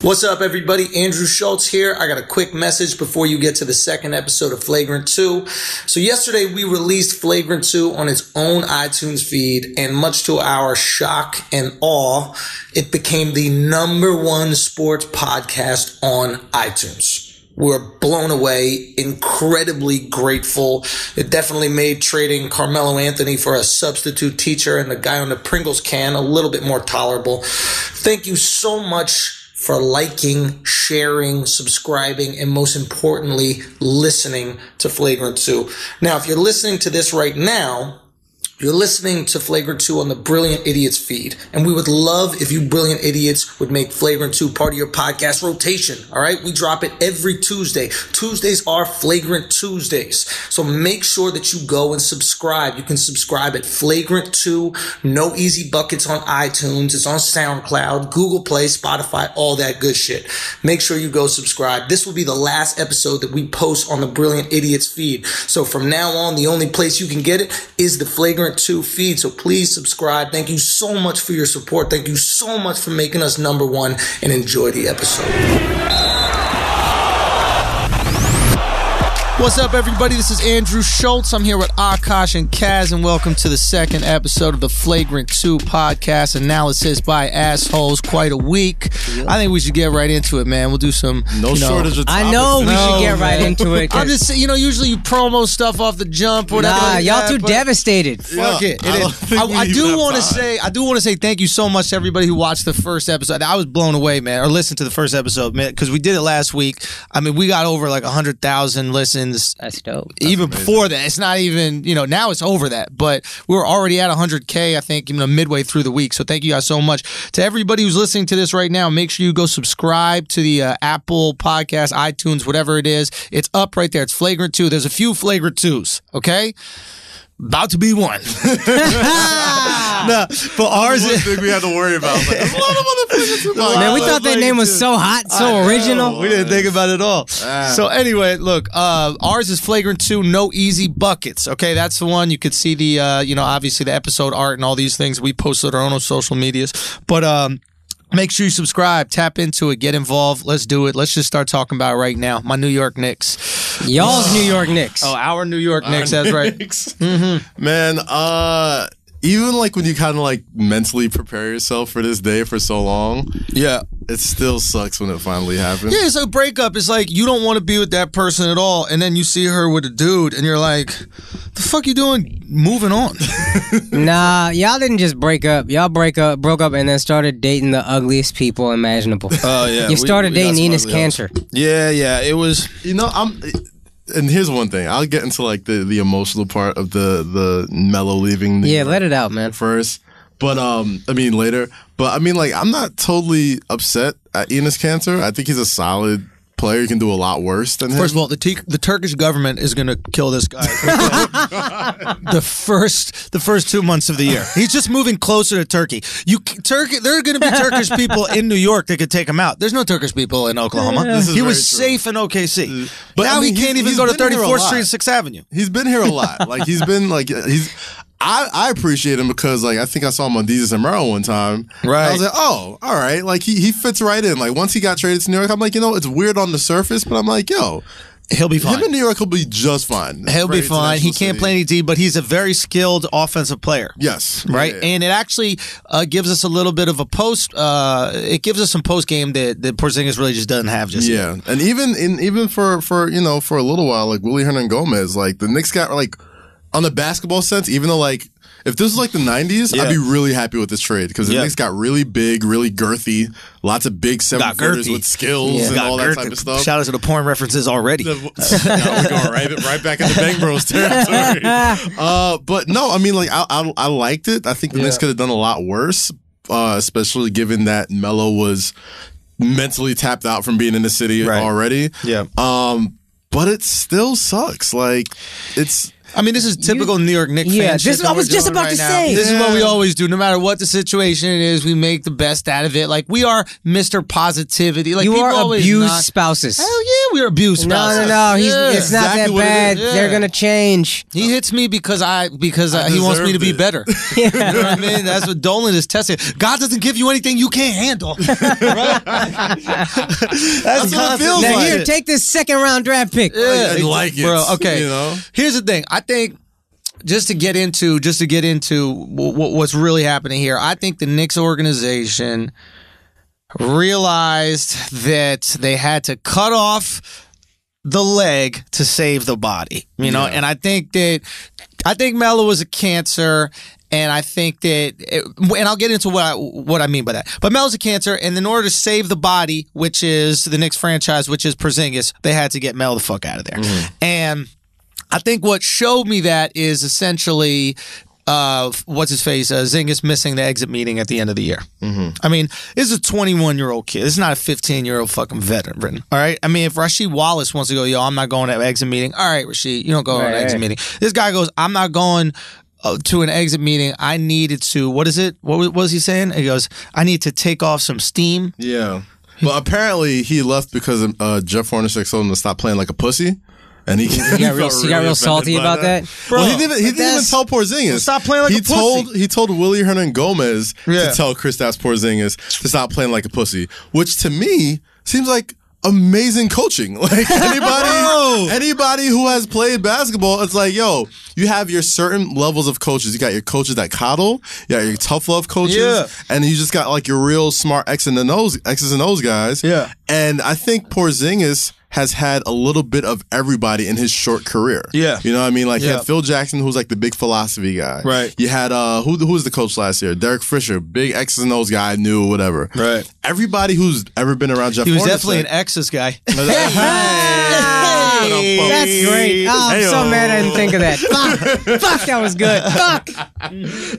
What's up, everybody? Andrew Schulz here. I got a quick message before you get to the second episode of Flagrant 2. So yesterday we released Flagrant 2 on its own iTunes feed, and much to our shock and awe, it became the #1 sports podcast on iTunes. We're blown away, incredibly grateful. It definitely made trading Carmello Anthony for a substitute teacher and the guy on the Pringles can a little bit more tolerable. Thank you so much for liking, sharing, subscribing, and most importantly, listening to Flagrant 2. Now, if you're listening to this right now, you're listening to Flagrant 2 on the Brilliant Idiots feed. And we would love if you brilliant idiots would make Flagrant 2 part of your podcast rotation. All right? We drop it every Tuesday. Tuesdays are Flagrant Tuesdays. So make sure that you go and subscribe. You can subscribe at Flagrant 2, No Easy Buckets on iTunes. It's on SoundCloud, Google Play, Spotify, all that good shit. Make sure you go subscribe. This will be the last episode that we post on the Brilliant Idiots feed. So from now on, the only place you can get it is the Flagrant 2 feed. So please subscribe. Thank you so much for your support. Thank you so much for making us #1, and enjoy the episode. What's up, everybody? This is Andrew Schulz. I'm here with Akaash and Kaz, and welcome to the second episode of the Flagrant 2 podcast, analysis by assholes. Quite a week. Yep. I think we should get right into it, man. We'll do some shortage of topics. I know we should get right into it. I'm just saying, usually you promo stuff off the jump or whatever. Nah, y'all too devastated. Fuck it. I do want to say thank you so much to everybody who watched the first episode. I was blown away, man, or listened to the first episode, man, because we did it last week. I mean, we got over like 100,000 listens. That's dope. Even before that, it's not even, now it's over that, but we're already at 100K, I think, midway through the week. So thank you guys so much. To everybody who's listening to this right now, make sure you go subscribe to the Apple Podcast, iTunes, whatever it is. It's up right there. It's Flagrant 2. There's a few Flagrant 2s, okay? About to be one. No, but ours is one thing we had to worry about. Like, there's a lot of other man, we thought that name was so hot, so original. We didn't think about it at all. So anyway, look, ours is Flagrant 2, No Easy Buckets. Okay, that's the one. You could see the, obviously the episode art and all these things. We posted our own social medias. But make sure you subscribe, tap into it, get involved. Let's do it. Let's just start talking about it right now. My New York Knicks. Y'all's New York Knicks. Oh, our New York Knicks. That's right. Mm-hmm. Man, even like when you kind of like mentally prepare yourself for this day for so long, yeah, it still sucks when it finally happens. Yeah, it's a breakup. It's like you don't want to be with that person at all, and then you see her with a dude, and you're like, "The fuck you doing? Moving on." Nah, y'all didn't just break up. Y'all broke up, and then started dating the ugliest people imaginable. Oh yeah, you started dating Enes Cantor. Yeah, it was. And here's one thing. I'll get into like the emotional part of the Melo leaving. Let it out, man. First. But later. But like I'm not totally upset at Enes Cantor. I think he's a solid player. He can do a lot worse than him. First of all, the Turkish government is going to kill this guy. the first 2 months of the year. He's just moving closer to Turkey. There are going to be Turkish people in New York that could take him out. There's no Turkish people in Oklahoma. He was safe in OKC. But now he can't even go to 34th Street and 6th Avenue. He's been here a lot. Like he's been like I appreciate him because like I think I saw him on Jesus and Merrill one time. Right. I was like, oh, all right. Like he fits right in. Like once he got traded to New York, I'm like, it's weird on the surface, but I'm like, he'll be fine. Him in New York will be just fine. He'll be fine. He can't play any D, but he's a very skilled offensive player. Yes. Right? Yeah. And it actually gives us a little bit of a post. It gives us some post game that Porzingis really just doesn't have just yet. And even for for a little while, like Willie Hernangomez, like the Knicks got like on the basketball sense, even though like if this was like the 90s, I'd be really happy with this trade because the Knicks got really big, really girthy, lots of big 7-footers with skills and all that type of stuff. Shout out to the porn references already. We're going right back into Bang Bros territory. But no, I liked it. I think the Knicks could have done a lot worse, especially given that Melo was mentally tapped out from being in the city already. Yeah. But it still sucks. Like I mean, this is typical New York Knicks fan shit. This I was just about to say. This is what we always do. No matter what the situation is, we make the best out of it. Like, we are Mr. Positivity. Like, you people are always abused knock. spouses. Hell yeah, we are abused spouses. No. Yeah. It's not Exactly that bad. it is. They're gonna change. He hits me because he wants me to be better. You know what I mean? That's what Dolan is testing. God doesn't give you anything you can't handle. Right? That's what it feels Now like. here, take this second-round draft pick. I like it, bro. Okay, you know? Here's the thing. I think just to get into what's really happening here, I think the Knicks organization realized that they had to cut off the leg to save the body. You know, and I think Melo was a cancer. And I think that, and I'll get into what I mean by that. But Melo's a cancer, and in order to save the body, which is the Knicks franchise, which is Porzingis, they had to get Melo the fuck out of there. Mm-hmm. And I think what showed me that is essentially, what's his face, Zingis missing the exit meeting at the end of the year. Mm-hmm. I mean, this is a 21-year-old kid. This is not a 15-year-old fucking veteran. All right. I mean, if Rasheed Wallace wants to go, I'm not going to an exit meeting. All right, Rasheed, you don't go to an exit meeting. This guy goes, I'm not going to an exit meeting. I needed to, what is it? What was he saying? He goes, I need to take off some steam. Yeah. Well, apparently he left because Jeff Hornacek told him to stop playing like a pussy. And he got real salty about that. Bro, well, he didn't even tell Porzingis. Stop playing like a pussy. He told Willie Hernangomez to tell Kristaps Porzingis to stop playing like a pussy, which to me seems like amazing coaching. Like anybody who has played basketball, it's like, yo, you have your certain levels of coaches. You got your coaches that coddle, you got your tough love coaches, and you just got like your real smart X's and O's guys. Yeah. And I think Porzingis has had a little bit of everybody in his short career. Yeah. You know what I mean? Like, you had Phil Jackson, who's like the big philosophy guy. Right. You had, who was the coach last year? Derek Fisher, big X's and O's guy, knew whatever. Right. Everybody who's ever been around Jeff Hornacek. He was definitely an X's guy. That's great. Oh, I'm so mad I didn't think of that. Fuck, that was good. Fuck.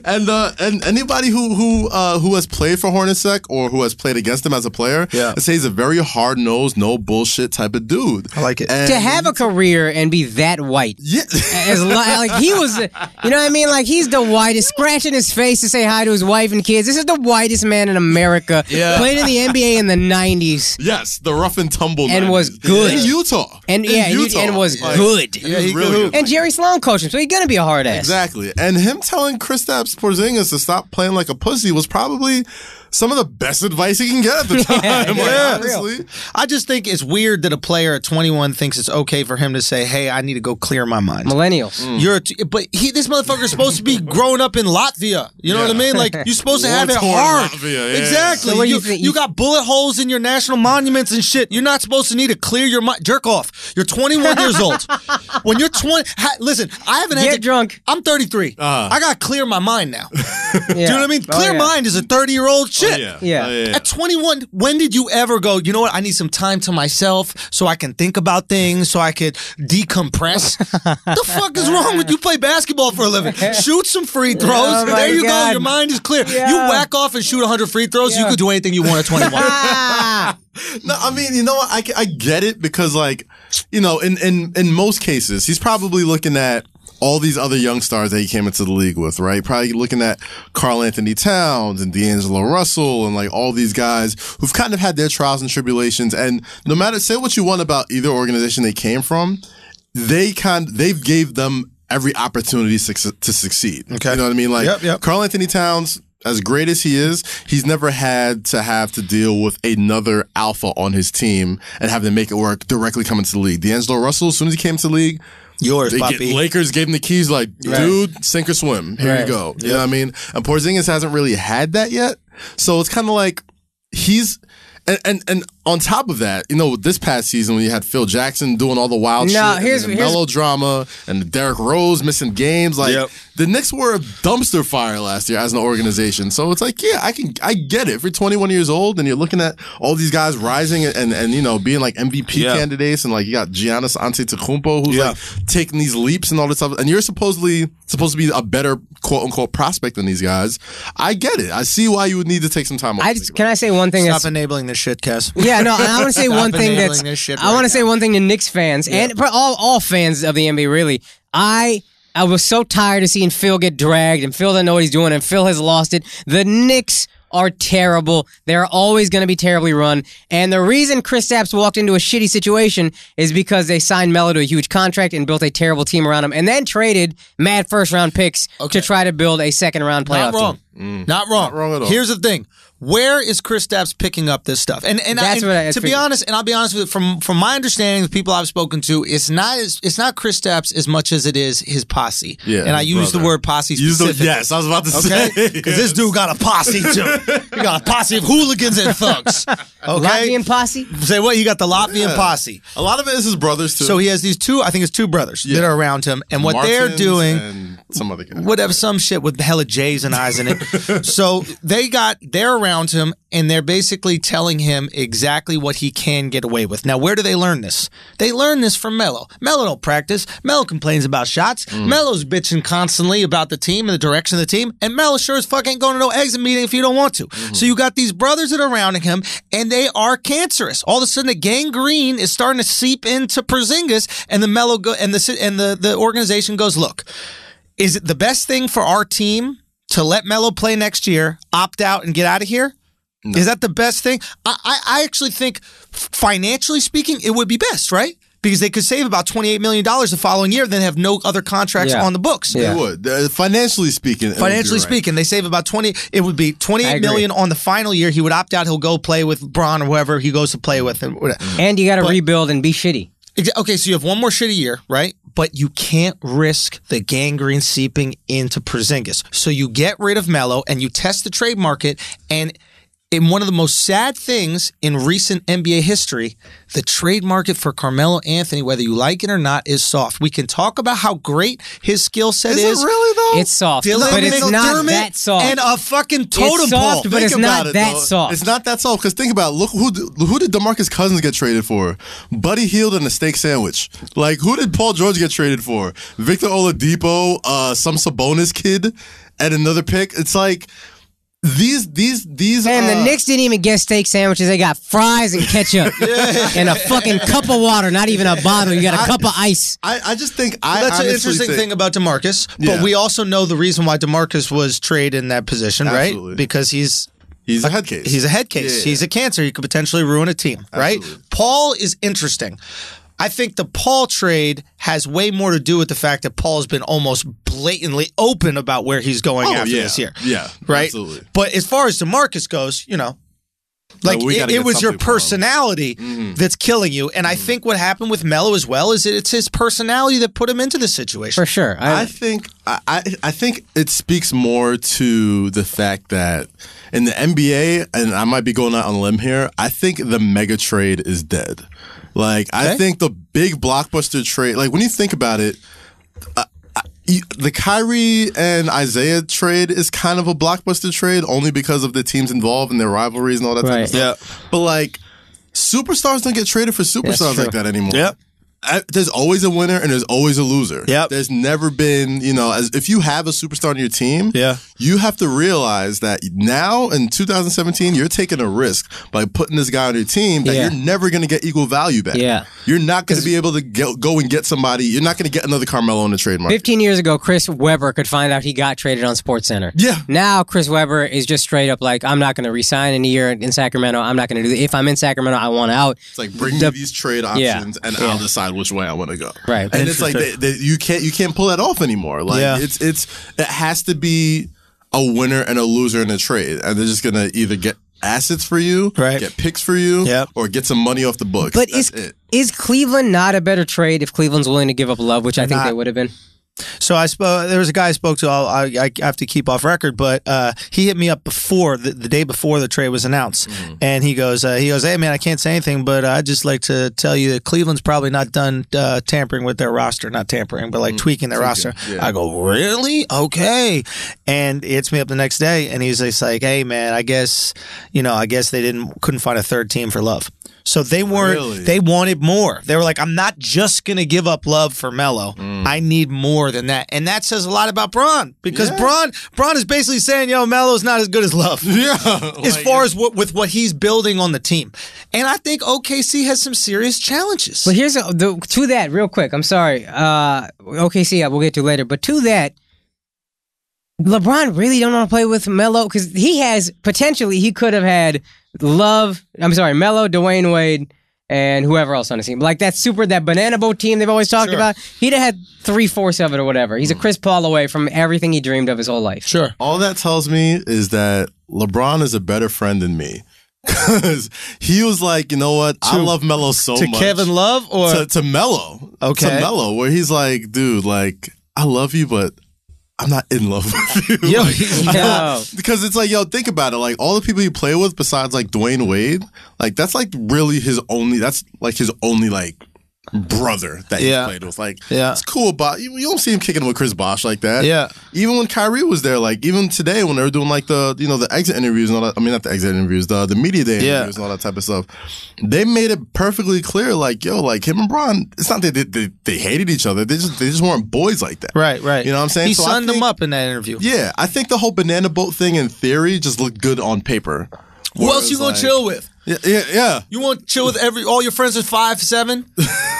And anybody who has played for Hornacek or who has played against him as a player, I say he's a very hard-nosed, no bullshit type of dude. I like it. And to have a career and be that white. Yeah. Like he was, you know what I mean? Like he's the whitest, scratching his face to say hi to his wife and kids. This is the whitest man in America. Yeah. Played in the NBA in the 90s. Yes, the rough and tumble and 90s. Was good. In Utah. And and was good. Yeah, he really good. And Jerry Sloan coached him, so he's gonna be a hard ass. Exactly. And him telling Kristaps Porzingis to stop playing like a pussy was probably some of the best advice he can get at the time. Honestly. I just think it's weird that a player at 21 thinks it's okay for him to say, hey, I need to go clear my mind. Millennials. But this motherfucker's supposed to be growing up in Latvia. You know what I mean? Like, you're supposed to have it hard. Exactly. So you got bullet holes in your national monuments and shit. You're not supposed to need to clear your mind. Jerk off. You're 21 years old. When you're 20, listen, I haven't had Get drunk. I'm 33. I got to clear my mind now. Do you know what I mean? Clear mind is a 30-year-old shit. Yeah. At 21, when did you ever go, you know what, I need some time to myself so I can think about things, so I could decompress? The fuck is wrong with you? Play basketball for a living. Shoot some free throws. Oh there you go. Your mind is clear. Yeah. You whack off and shoot 100 free throws, you could do anything you want at 21. No, I mean, you know what? I get it because, like, you know, in most cases, he's probably looking at all these other young stars that he came into the league with, right? Probably looking at Karl Anthony Towns and D'Angelo Russell and like all these guys who've kind of had their trials and tribulations. And no matter, say what you want about either organization they came from, they've gave them every opportunity to succeed. Okay. You know what I mean? Like Karl Anthony Towns, as great as he is, he's never had to deal with another alpha on his team and have them make it work directly coming to the league. D'Angelo Russell, as soon as he came to the league, Lakers gave him the keys like, dude, sink or swim. Here you go. You know what I mean? And Porzingis hasn't really had that yet. So it's kind of like he's... And on top of that, you know, this past season when you had Phil Jackson doing all the wild shit, and the melodrama, and Derrick Rose missing games, like the Knicks were a dumpster fire last year as an organization. So it's like, yeah, I get it. If you're 21 years old and you're looking at all these guys rising and you know being like MVP candidates, and like you got Giannis Antetokounmpo who's like taking these leaps and all this stuff, and you're supposed to be a better quote unquote prospect than these guys. I get it. I see why you would need to take some time off. Can I say one thing? Stop enabling this shit, Cass. Yeah, no, I want to say one thing I want to say one thing to Knicks fans and all fans of the NBA, really. I I was so tired of seeing Phil get dragged, and Phil doesn't know what he's doing, and Phil has lost it. The Knicks are terrible. They're always going to be terribly run. And the reason Kristaps walked into a shitty situation is because they signed Melo to a huge contract and built a terrible team around him, and then traded mad first-round picks to try to build a second-round playoff team. Not wrong. Not wrong at all. Here's the thing. Where is Kristaps picking up this stuff? And to be honest, and I'll be honest with you, from my understanding, the people I've spoken to, it's not Kristaps as much as it is his posse. Yeah, and I use the word posse specifically. Yes, I was about to say. Because this dude got a posse too. He got a posse of hooligans and thugs. Okay? Latvian posse? Say what? He got the Latvian posse. A lot of it is his brothers too. So he has these two, I think it's two brothers that are around him. And what Martins they're doing, and some other guy. whatever, some shit with hella J's and I's in it. So they're around him, and they're basically telling him exactly what he can get away with. Now, where do they learn this? They learn this from Melo. Melo don't practice. Melo complains about shots. Melo's bitching constantly about the team and the direction of the team. And Melo sure as fuck ain't going to no exit meeting if you don't want to. So you got these brothers that are surrounding him, and they are cancerous. All of a sudden, the gangrene is starting to seep into Porzingis, and the Melo the organization goes, look, is it the best thing for our team to let Melo play next year, opt out, and get out of here? No. Is that the best thing? I actually think, financially speaking, it would be best, right? Because they could save about $28 million the following year, then have no other contracts on the books. Yeah. They would. Financially speaking, they save about it would be $28 million on the final year. He would opt out. He'll go play with Bron or whoever he goes to play with. And you got to rebuild and be shitty. Okay, so you have one more shitty year, right? But you can't risk the gangrene seeping into Porzingis. So you get rid of Melo and you test the trade market, and in one of the most sad things in recent NBA history, the trade market for Carmello Anthony, whether you like it or not, is soft. We can talk about how great his skill set is. Is it really, though? It's soft, but it's not that soft. And a fucking totem it's soft, pole. but it's not that soft. It's not that soft, because think about it. Look, who did DeMarcus Cousins get traded for? Buddy Hield and a steak sandwich. Like, who did Paul George get traded for? Victor Oladipo, some Sabonis kid, and another pick. It's like... These and the Knicks didn't even get steak sandwiches. They got fries and ketchup and a fucking cup of water, not even a bottle. You got a cup of ice. I just think that's an interesting thing about DeMarcus. But we also know the reason why DeMarcus was traded in that position, right? Because he's a head case. He's a head case. Yeah. He's a cancer. He could potentially ruin a team, right? Paul is interesting. I think the Paul trade has way more to do with the fact that Paul has been almost blatantly open about where he's going after this year. Yeah, right? Absolutely. But as far as DeMarcus goes, like it was your personality that's killing you. And I think what happened with Melo as well is that it's his personality that put him into this situation. For sure. I think it speaks more to the fact that in the NBA, and I might be going out on a limb here, I think the mega trade is dead. Like, I think the big blockbuster trade, like when you think about it, the Kyrie and Isaiah trade is kind of a blockbuster trade only because of the teams involved and their rivalries and all that type of stuff. Yeah. But like, superstars don't get traded for superstars like that anymore. Yep. There's always a winner and there's always a loser. Yep. There's never been, if you have a superstar on your team, you have to realize that now in 2017, you're taking a risk by putting this guy on your team that you're never going to get equal value back. Yeah. You're not going to be able to go and get somebody. You're not going to get another Carmello on the trade market. 15 years ago, Chris Webber could find out he got traded on SportsCenter. Yeah. Now, Chris Webber is just straight up like, I'm not going to resign in a year in Sacramento. I'm not going to do that. If I'm in Sacramento, I want out. It's like, bring me these trade options and I'll decide which way I want to go. Right. And it's like you can't pull that off anymore. Like it has to be a winner and a loser in a trade, and they're just gonna either get assets for you, get picks for you, or get some money off the books. But is Cleveland not a better trade if Cleveland's willing to give up Love, which I think they would have been? So there was a guy I spoke to. I have to keep off record, but he hit me up before the day before the trade was announced, and he goes, "Hey man, I can't say anything, but I'd just like to tell you that Cleveland's probably not done tampering with their roster, not tampering, but like tweaking their roster." Yeah. I go, "Really? Okay." And he hits me up the next day, and he's just like, "Hey man, I guess they couldn't find a third team for Love." So they weren't. Really? They wanted more. They were like, I'm not just gonna give up love for Melo. I need more than that, and that says a lot about Bron because Bron is basically saying, "Yo, Melo's not as good as love." Yeah, as far as with what he's building on the team, and I think OKC has some serious challenges. But here's to that real quick. I'm sorry, OKC we'll get to later, but to that. LeBron really don't want to play with Melo because he could have had Melo, Dwayne Wade, and whoever else on the team. Like that banana boat team they've always talked about. He'd have had 3/4 of it or whatever. He's a Chris Paul away from everything he dreamed of his whole life. Sure. All that tells me is that LeBron is a better friend than me. Because he was like, you know what? I love Melo so much. To Kevin Love or to Melo? Okay. To Melo, where he's like, dude, like, I love you, but I'm not in love with you. Yo, because it's like, think about it. Like, all the people he played with besides, like, Dwayne Wade, like, that's, like, really his only, like, brother that he played with. Like, it's cool, but you don't see him kicking with Chris Bosh like that. Yeah. Even when Kyrie was there, like, even today when they were doing, like, the exit interviews and all that, I mean, not the exit interviews, the media day interviews and all that type of stuff, they made it perfectly clear, like, like, him and Bron, it's not that they hated each other, they just weren't boys like that. Right. You know what I'm saying? He sunned them up in that interview. Yeah, I think the whole banana boat thing in theory just looked good on paper. Who else you gonna chill with? Yeah. You want to chill with all your friends at 5'7"?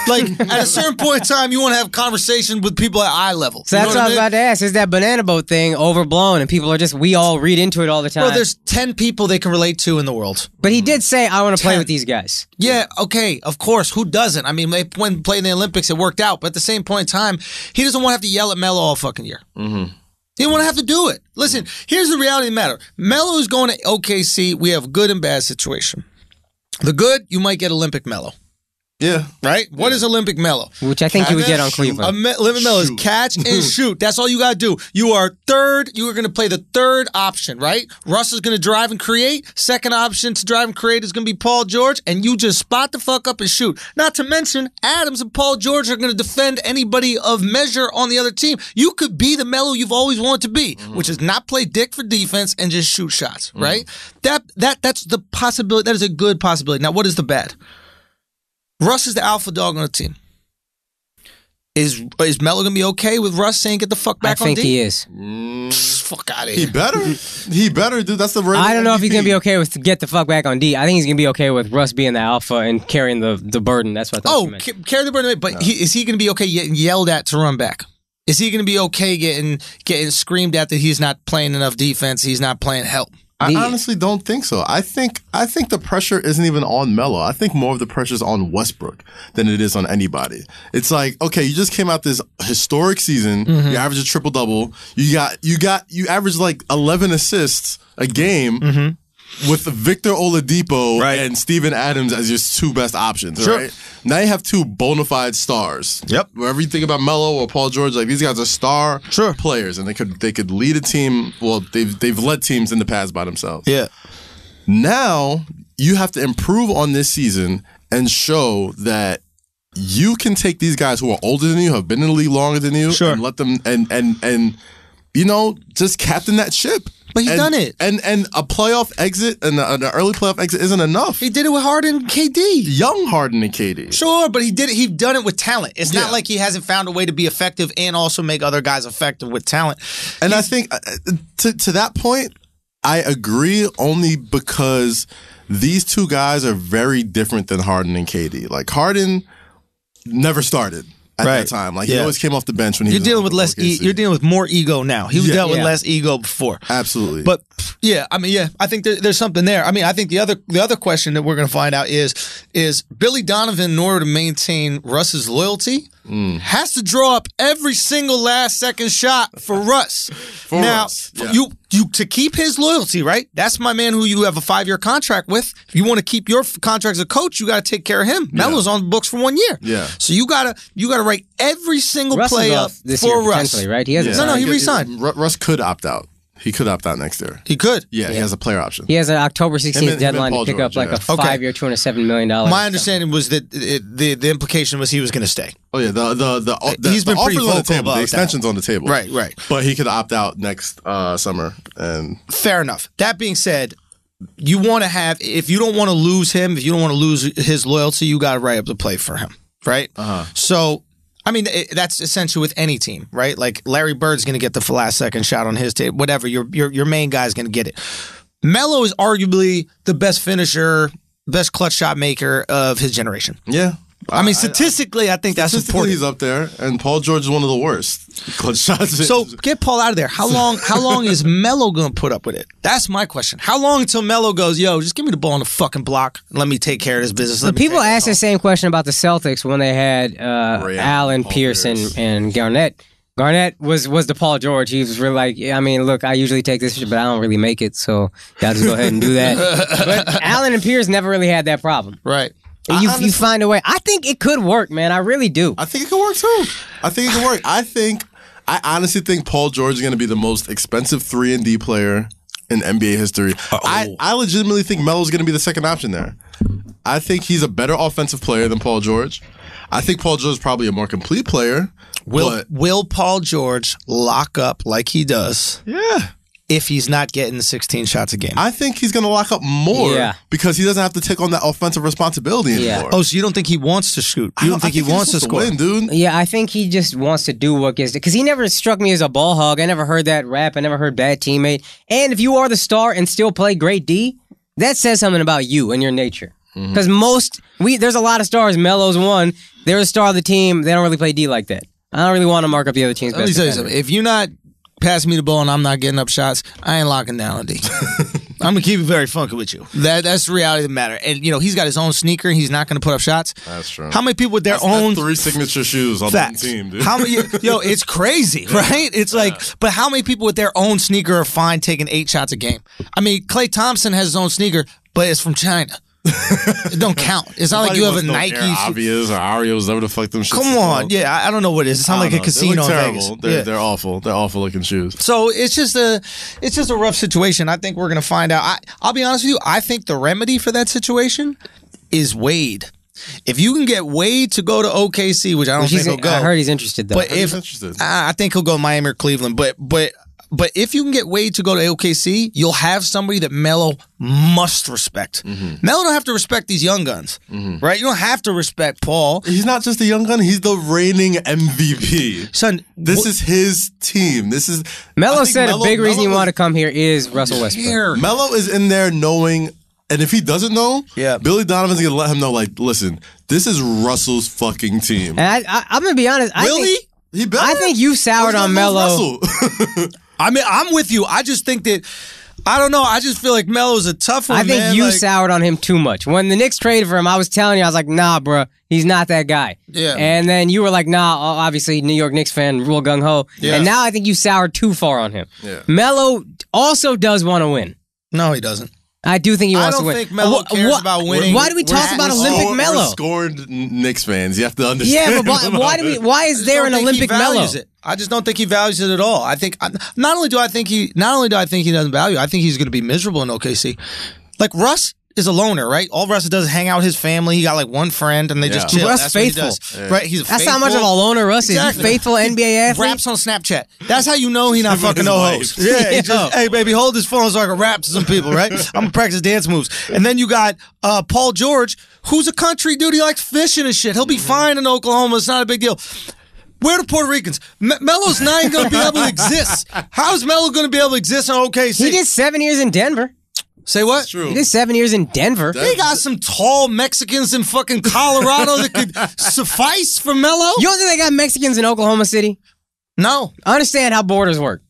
Like, at a certain point in time, you want to have conversation with people at eye level. So that's what I was about to ask. Is that banana boat thing overblown and people are we all read into it all the time? Bro, there's 10 people they can relate to in the world. But he did say, I want to play with these guys. Yeah, okay, of course. Who doesn't? I mean, when playing the Olympics, it worked out. But at the same point in time, he doesn't want to have to yell at Melo all fucking year. Mm-hmm. He didn't want to have to do it. Listen, here's the reality of the matter. Melo is going to OKC. We have good and bad situation. The good, you might get Olympic Melo. Yeah. Right? What is Olympic Melo? Which I think you would get on Cleveland. Olympic Melo is catch and shoot. That's all you got to do. You are third. You are going to play the third option, right? Russ is going to drive and create. Second option to drive and create is going to be Paul George. And you just spot the fuck up and shoot. Not to mention, Adams and Paul George are going to defend anybody of measure on the other team. You could be the Melo you've always wanted to be, which is not play dick for defense and just shoot shots, right? That's the possibility. That is a good possibility. Now, what is the bad? Russ is the alpha dog on the team. Is Melo gonna be okay with Russ saying get the fuck back on D? I think he is. Fuck out of here. He better, dude. That's the real I don't know MVP. if he's gonna be okay with get the fuck back on D. I think he's gonna be okay with Russ being the alpha and carrying the burden. That's what I thought you meant. Carry the burden. But is he gonna be okay getting yelled at to run back? Is he gonna be okay getting screamed at that he's not playing enough defense? He's not playing help. I honestly don't think so. I think the pressure isn't even on Melo. I think more of the pressure is on Westbrook than it is on anybody. It's like, okay, you just came out this historic season. You averaged a triple double. You averaged like 11 assists a game with Victor Oladipo and Steven Adams as your two best options. Right? Now you have two bona fide stars. Yep. Wherever you think about Melo or Paul George, like these guys are star players, and they could lead a team. Well, they've led teams in the past by themselves. Yeah. Now you have to improve on this season and show that you can take these guys who are older than you, have been in the league longer than you, and let them and just captain that ship. But he's done it. And a playoff exit and an early playoff exit isn't enough. He did it with Harden and KD. Young Harden and KD. Sure, but he did it. He's done it with talent. It's not like he hasn't found a way to be effective and also make other guys effective with talent. And I think to that point, I agree only because these two guys are very different than Harden and KD. Like Harden never started at that time. Like he always came off the bench when he was dealing with less. You're dealing with more ego now. He was dealt with less ego before. Absolutely. But I think there's something there. I mean, I think the other question that we're going to find out is Billy Donovan, in order to maintain Russ's loyalty, has to draw up every single last second shot for Russ. You to keep his loyalty, right? That's my man who you have a 5-year contract with. If you want to keep your contract as a coach, you got to take care of him. Melo's on the books for 1 year. Yeah. So you gotta write every single Russ play up this for year, Russ. Right? He hasn't No, he re-signed. Russ could opt out. He could opt out next year. He could. Yeah, he has a player option. He has an October 16th deadline to pick up like a 5-year, $207 million. My understanding was that the implication was he was going to stay. Oh yeah, he's been pretty offer's on the vocal table. about The extension's on the table. Right. But he could opt out next summer. And fair enough. That being said, you want to have, if you don't want to lose him, if you don't want to lose his loyalty, you got to write up the play for him, right? So, I mean, that's essentially with any team, right? Like Larry Bird's going to get the last second shot on his tape, whatever. Your main guy's going to get it. Melo is arguably the best finisher, best clutch shot maker of his generation. Yeah. I mean, statistically, I think that's important. He's up there, and Paul George is one of the worst clutch shots. So get Paul out of there. How long is Melo going to put up with it? That's my question. How long until Melo goes, yo, just give me the ball on the fucking block and let me take care of this business? People asked the same question about the Celtics when they had Allen, Pierce, and Garnett. Garnett was the Paul George. He was really like, I mean, look, I usually take this shit, but I don't really make it, so y'all just go ahead and do that. But Allen and Pierce never really had that problem. Right. You find a way. I think it could work, man. I really do. I think it could work too. I honestly think Paul George is going to be the most expensive 3-and-D player in NBA history. I legitimately think Melo's going to be the second option there. I think he's a better offensive player than Paul George. I think Paul George is probably a more complete player. Will Paul George lock up like he does? Yeah. If he's not getting 16 shots a game. I think he's going to lock up more because he doesn't have to take on that offensive responsibility anymore. Oh, so you don't think he wants to shoot? You don't think he wants to score? Win, dude. Yeah, I think he just wants to do what gets it. Because he never struck me as a ball hog. I never heard that rap. I never heard bad teammate. And if you are the star and still play great D, that says something about you and your nature. Because there's a lot of stars. Melo's one. They're a star of the team. They don't really play D like that. I don't really want to mark up the other team's best. Let me tell you something. If you're not passing me the ball and I'm not getting up shots, I ain't locking down a D. I'm going to keep it very funky with you. That's the reality of the matter. And, he's got his own sneaker. He's not going to put up shots. That's true. How many people with their own... That's 3 signature shoes on the team, dude. How many, it's crazy, right? It's like, but how many people with their own sneaker are fine taking 8 shots a game? I mean, Klay Thompson has his own sneaker, but it's from China. It don't count. It's not like you have a Nike. Obvious or Arios, whatever the fuck them shit. Come on, I don't know what it is. It's not like a casino. They look terrible. They're awful. They're awful looking shoes. So it's just a rough situation. I think we're gonna find out. I'll be honest with you. I think the remedy for that situation is Wade. If you can get Wade to go to OKC, which I don't think he'll go. I heard he's interested though. But I think he'll go Miami or Cleveland. But if you can get Wade to go to OKC, you'll have somebody that Melo must respect. Melo don't have to respect these young guns, right? You don't have to respect Paul. He's not just a young gun. He's the reigning MVP. Son, this is his team. Melo said a big reason he wanted to come here is Russell Westbrook. Melo is in there knowing, and if he doesn't know, Billy Donovan's going to let him know, like, listen, this is Russell's fucking team. And I'm going to be honest. I think you soured on Melo. I mean, I'm with you. I just think that, I don't know, I just feel like Melo's a tough one, I think you soured on him too much. When the Knicks traded for him, I was telling you, I was like, nah, bro, he's not that guy. Yeah. And then you were like, nah, obviously, New York Knicks fan, real gung-ho. Yeah. And now I think you soured too far on him. Yeah. Melo also does want to win. No, he doesn't. I do think he wants to win. I don't think Melo cares about winning. Why do we talk about Olympic Melo? We're scorned Knicks fans. You have to understand. Yeah, but why is there an Olympic Melo? I just don't think he values it at all. I think not only do I think he doesn't value it, I think he's going to be miserable in OKC. Like Russ is a loner, right? All Russ does is hang out with his family. He got like one friend, and they just chill. Russ That's faithful, what he does. Right? He's That's how much of a loner Russ is. He's faithful NBA athlete. Raps on Snapchat. That's how you know he's not fucking no host. Yeah, he just, hey baby, hold his phone so I can rap to some people, right? I'm gonna practice dance moves. And then you got Paul George, who's a country dude. He likes fishing and shit. He'll be fine in Oklahoma. It's not a big deal. Where are the Puerto Ricans? Melo's not even going to be able to exist. How is Melo going to be able to exist in OKC? He did 7 years in Denver. Say what? That's true. He did 7 years in Denver. They got some tall Mexicans in fucking Colorado that could suffice for Melo. You don't think they got Mexicans in Oklahoma City? No. Understand how borders work.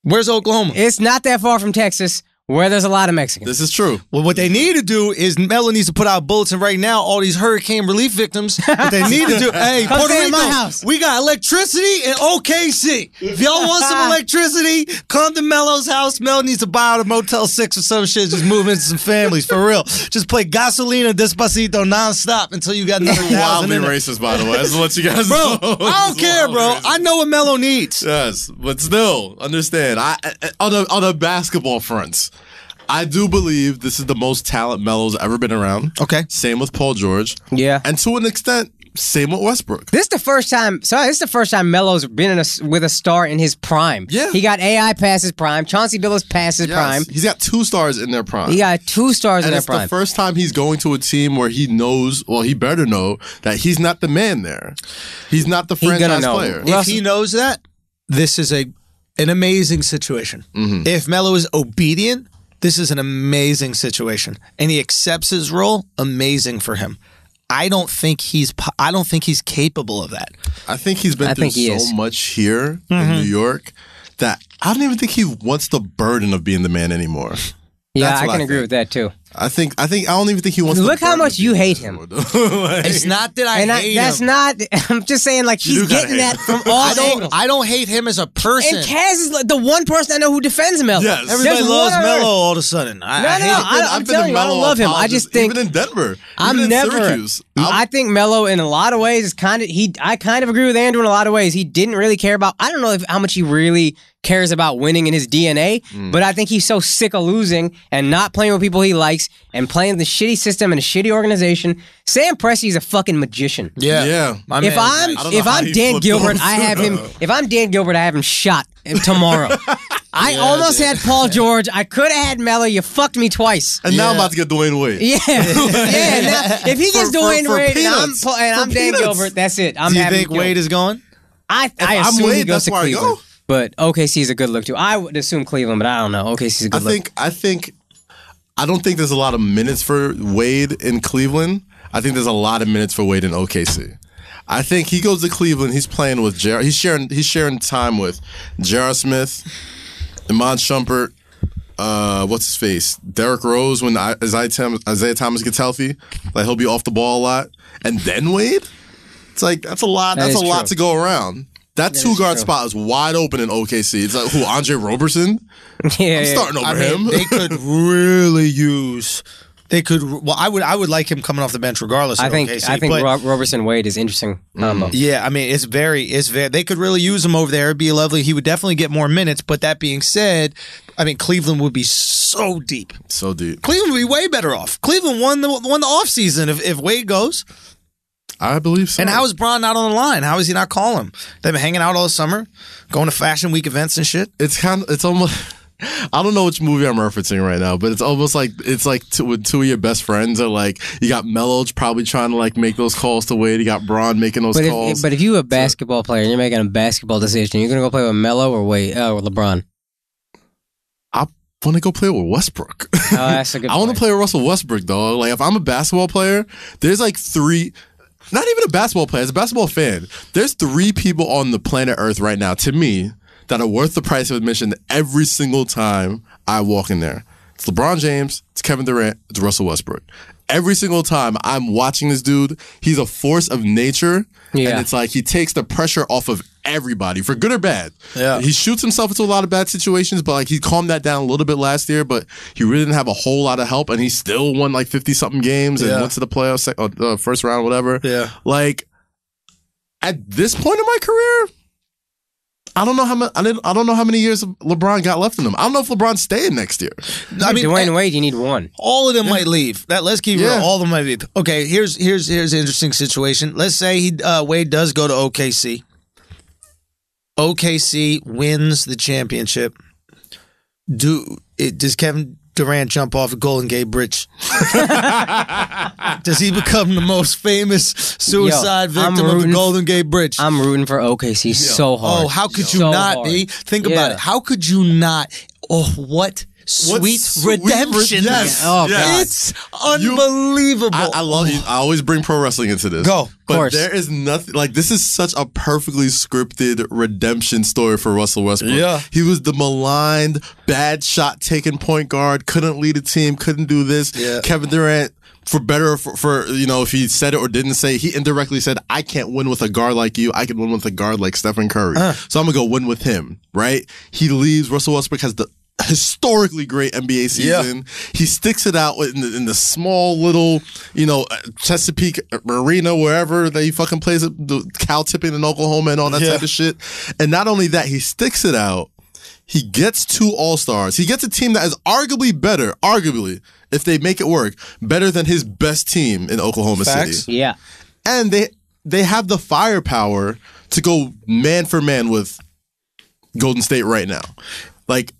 Where's Oklahoma? It's not that far from Texas, where there's a lot of Mexicans. This is true. Well, what they need to do is Melo needs to put out bulletin right now, all these hurricane relief victims. What they need to do, hey, Come Puerto stay at Rico, my house. we got electricity in OKC. If y'all want some electricity, come to Melo's house. Melo needs to buy out a Motel 6 or some shit, just move into some families, for real. Just play Gasolina Despacito nonstop until you got another 1,000 wildly in there. racist, by the way. That's what you guys Bro, know. I don't care, bro. I know what Melo needs. Yes, but still, understand. On a basketball fronts, I do believe this is the most talent Melo's ever been around. Okay. Same with Paul George. Yeah. And to an extent, Same with Westbrook. This is the first time. Sorry, this is the first time Melo's been with a star in his prime. Yeah, he got AI past his prime. Chauncey Billups past his prime. He's got 2 stars in their prime. He got 2 stars in their prime. And it's the first time he's going to a team where he knows. Well, he better know that he's not the man there. He's not the franchise player. If he knows that, this is an amazing situation. Mm-hmm. If Melo is obedient, this is an amazing situation, and he accepts his role. Amazing for him. I don't think he's capable of that. I think he's been through so much here in New York that I don't even think he wants the burden of being the man anymore. Yeah, I can agree with that too. I don't even think he wants. Look how much you hate him. It's not that I hate him. That's not. I'm just saying, like he's getting that from all angles. I don't hate him as a person. And Kaz is like the one person I know who defends Melo. Yes, everybody loves Melo all of a sudden. I'm telling you, I don't love him. I just think even in Denver, Syracuse. I think Melo in a lot of ways is kind of I kind of agree with Andrew in a lot of ways. He didn't really care about. I don't know how much he really cares about winning in his DNA, but I think he's so sick of losing and not playing with people he likes and playing the shitty system and a shitty organization. Sam Presti's a fucking magician. Yeah. If I'm Dan Gilbert, I have him. If I'm Dan Gilbert, I have him shot tomorrow. I almost had Paul George. I could have had Melo. You fucked me twice. And now I'm about to get Dwayne Wade. Yeah. Now, if he gets Dwayne Wade and I'm Dan Gilbert, that's it. I'm happy. Do you think Wade is going? I assume he goes to Cleveland. But OKC is a good look too. I would assume Cleveland, but I don't know. OKC is a good look. I don't think there's a lot of minutes for Wade in Cleveland. I think there's a lot of minutes for Wade in OKC. I think he goes to Cleveland. He's playing with J.R. He's sharing time with J.R. Smith, Iman Shumpert, what's his face, Derrick Rose when Isaiah Thomas gets healthy. Like he'll be off the ball a lot, and then Wade. It's like that's a lot. That's a lot to go around. That 2-guard spot is wide open in OKC. It's like, Andre Roberson? Yeah, I'm starting over him. They could really use. They could. Well, I would like him coming off the bench regardless. I think Roberson Wade is interesting combo. Yeah, I mean it's very. They could really use him over there. It'd be lovely. He would definitely get more minutes. But that being said, I mean Cleveland would be so deep. So deep. Cleveland would be way better off. Cleveland won the offseason if Wade goes. I believe so. And how is Bron not on the line? How is he not calling him? They've been hanging out all summer, going to Fashion Week events and shit. It's almost. I don't know which movie I'm referencing right now, but it's almost like with 2 of your best friends are like you got Melo probably trying to like make those calls to Wade. You got Bron making those calls. But if you're a basketball player and you're making a basketball decision, you're gonna go play with Melo or Wade or LeBron. I want to go play with Westbrook. Oh, that's a good. I want to play with Russell Westbrook, dog. Like if I'm a basketball player, there's like 3. Not even a basketball player, as a basketball fan, there's 3 people on the planet Earth right now, to me, that are worth the price of admission every single time I walk in there. It's LeBron James, it's Kevin Durant, it's Russell Westbrook. Every single time I'm watching this dude, he's a force of nature. Yeah. And it's like he takes the pressure off of everybody, for good or bad. Yeah. He shoots himself into a lot of bad situations, but like he calmed that down a little bit last year, but he really didn't have a whole lot of help, and he still won like 50-something games and went to the playoffs, first round, whatever. Yeah. Like, at this point in my career, I don't know how many years LeBron got left in him. I don't know if LeBron's staying next year. I mean, Dwayne Wade, you need 1. All of them might leave. Let's keep it real. All of them might leave. Okay, here's an interesting situation. Let's say Wade does go to OKC. OKC wins the championship. Does Kevin Durant jump off the Golden Gate Bridge? Does he become the most famous suicide victim of the Golden Gate Bridge? I'm rooting for OKC so hard. Oh, how could you not be? Think about it. How could you not? Oh, what sweet redemption. Yes. Oh, God. It's unbelievable. I love you. I always bring pro wrestling into this. Go. But there is nothing like this is such a perfectly scripted redemption story for Russell Westbrook. Yeah. He was the maligned, bad shot taking point guard, couldn't lead a team, couldn't do this. Yeah. Kevin Durant, for better for if he said it or didn't say it, he indirectly said, I can't win with a guard like you. I can win with a guard like Stephen Curry. So I'm going to go win with him, right? He leaves. Russell Westbrook has the historically great NBA season. Yeah. He sticks it out in the small little, Chesapeake Marina, wherever that he fucking plays the cow tipping in Oklahoma and all that type of shit. And not only that, he sticks it out. He gets 2 All-Stars. He gets a team that is arguably, if they make it work, better than his best team in Oklahoma City. Yeah. And they have the firepower to go man for man with Golden State right now. Like,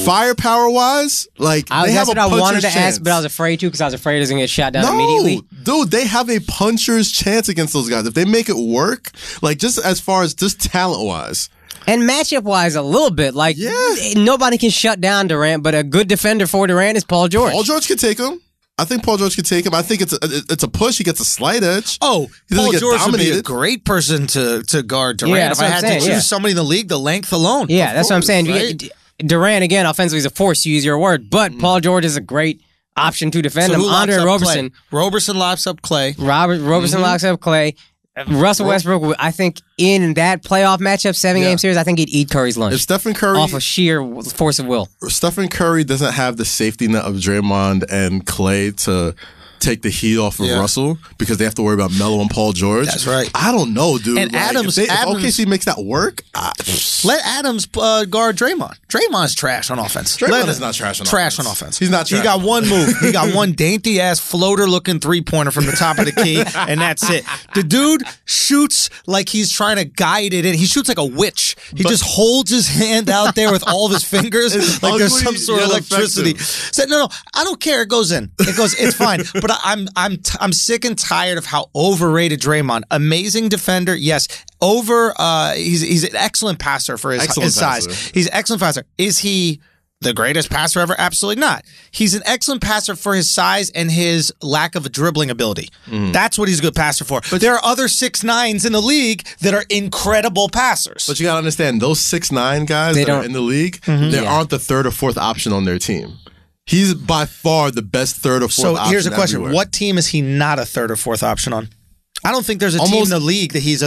firepower wise, like they have a puncher's chance. I wanted to ask, but I was afraid to because I was afraid it was going to get shot down immediately. Dude, they have a puncher's chance against those guys. If they make it work, like just as far as just talent wise. And matchup wise, a little bit. Like, nobody can shut down Durant, but a good defender for Durant is Paul George. Paul George could take him. I think Paul George could take him. I think it's a push. He gets a slight edge. Oh, Paul George would be a great person to guard Durant. Yeah, if I had to choose somebody in the league, the length alone. Yeah, that's what I'm saying. Right? Durant, again, offensively is a force, to use your word, but Paul George is a great option to defend him. Andre Roberson. Roberson locks up Clay. Roberson locks up Clay. Russell Westbrook, I think in that playoff matchup, 7-game series, I think he'd eat Curry's lunch. If Stephen Curry, off of sheer force of will. Stephen Curry doesn't have the safety net of Draymond and Clay to take the heat off of Russell because they have to worry about Melo and Paul George. That's right. I don't know, dude. And like, if OKC makes that work, let Adams guard Draymond. Draymond's trash on offense. Draymond is not trash on offense. He's not trash. He got one move. He got one dainty-ass floater-looking three-pointer from the top of the key, and that's it. The dude shoots like he's trying to guide it in. He shoots like a witch. He just holds his hand out there with all of his fingers like there's some sort of electricity. So, no, I don't care. It goes in. It's fine. But I'm sick and tired of how overrated Draymond. Amazing defender, yes. He's an excellent passer for his size. He's an excellent passer. Is he the greatest passer ever? Absolutely not. He's an excellent passer for his size and his lack of a dribbling ability. That's what he's a good passer for. But there are other 6'9s in the league that are incredible passers. But you got to understand, those 6'9 guys that are in the league, they aren't the third or fourth option on their team. He's by far the best third or fourth option. So here's a question. Everywhere. What team is he not a third or fourth option on? I don't think there's a team in the league that he's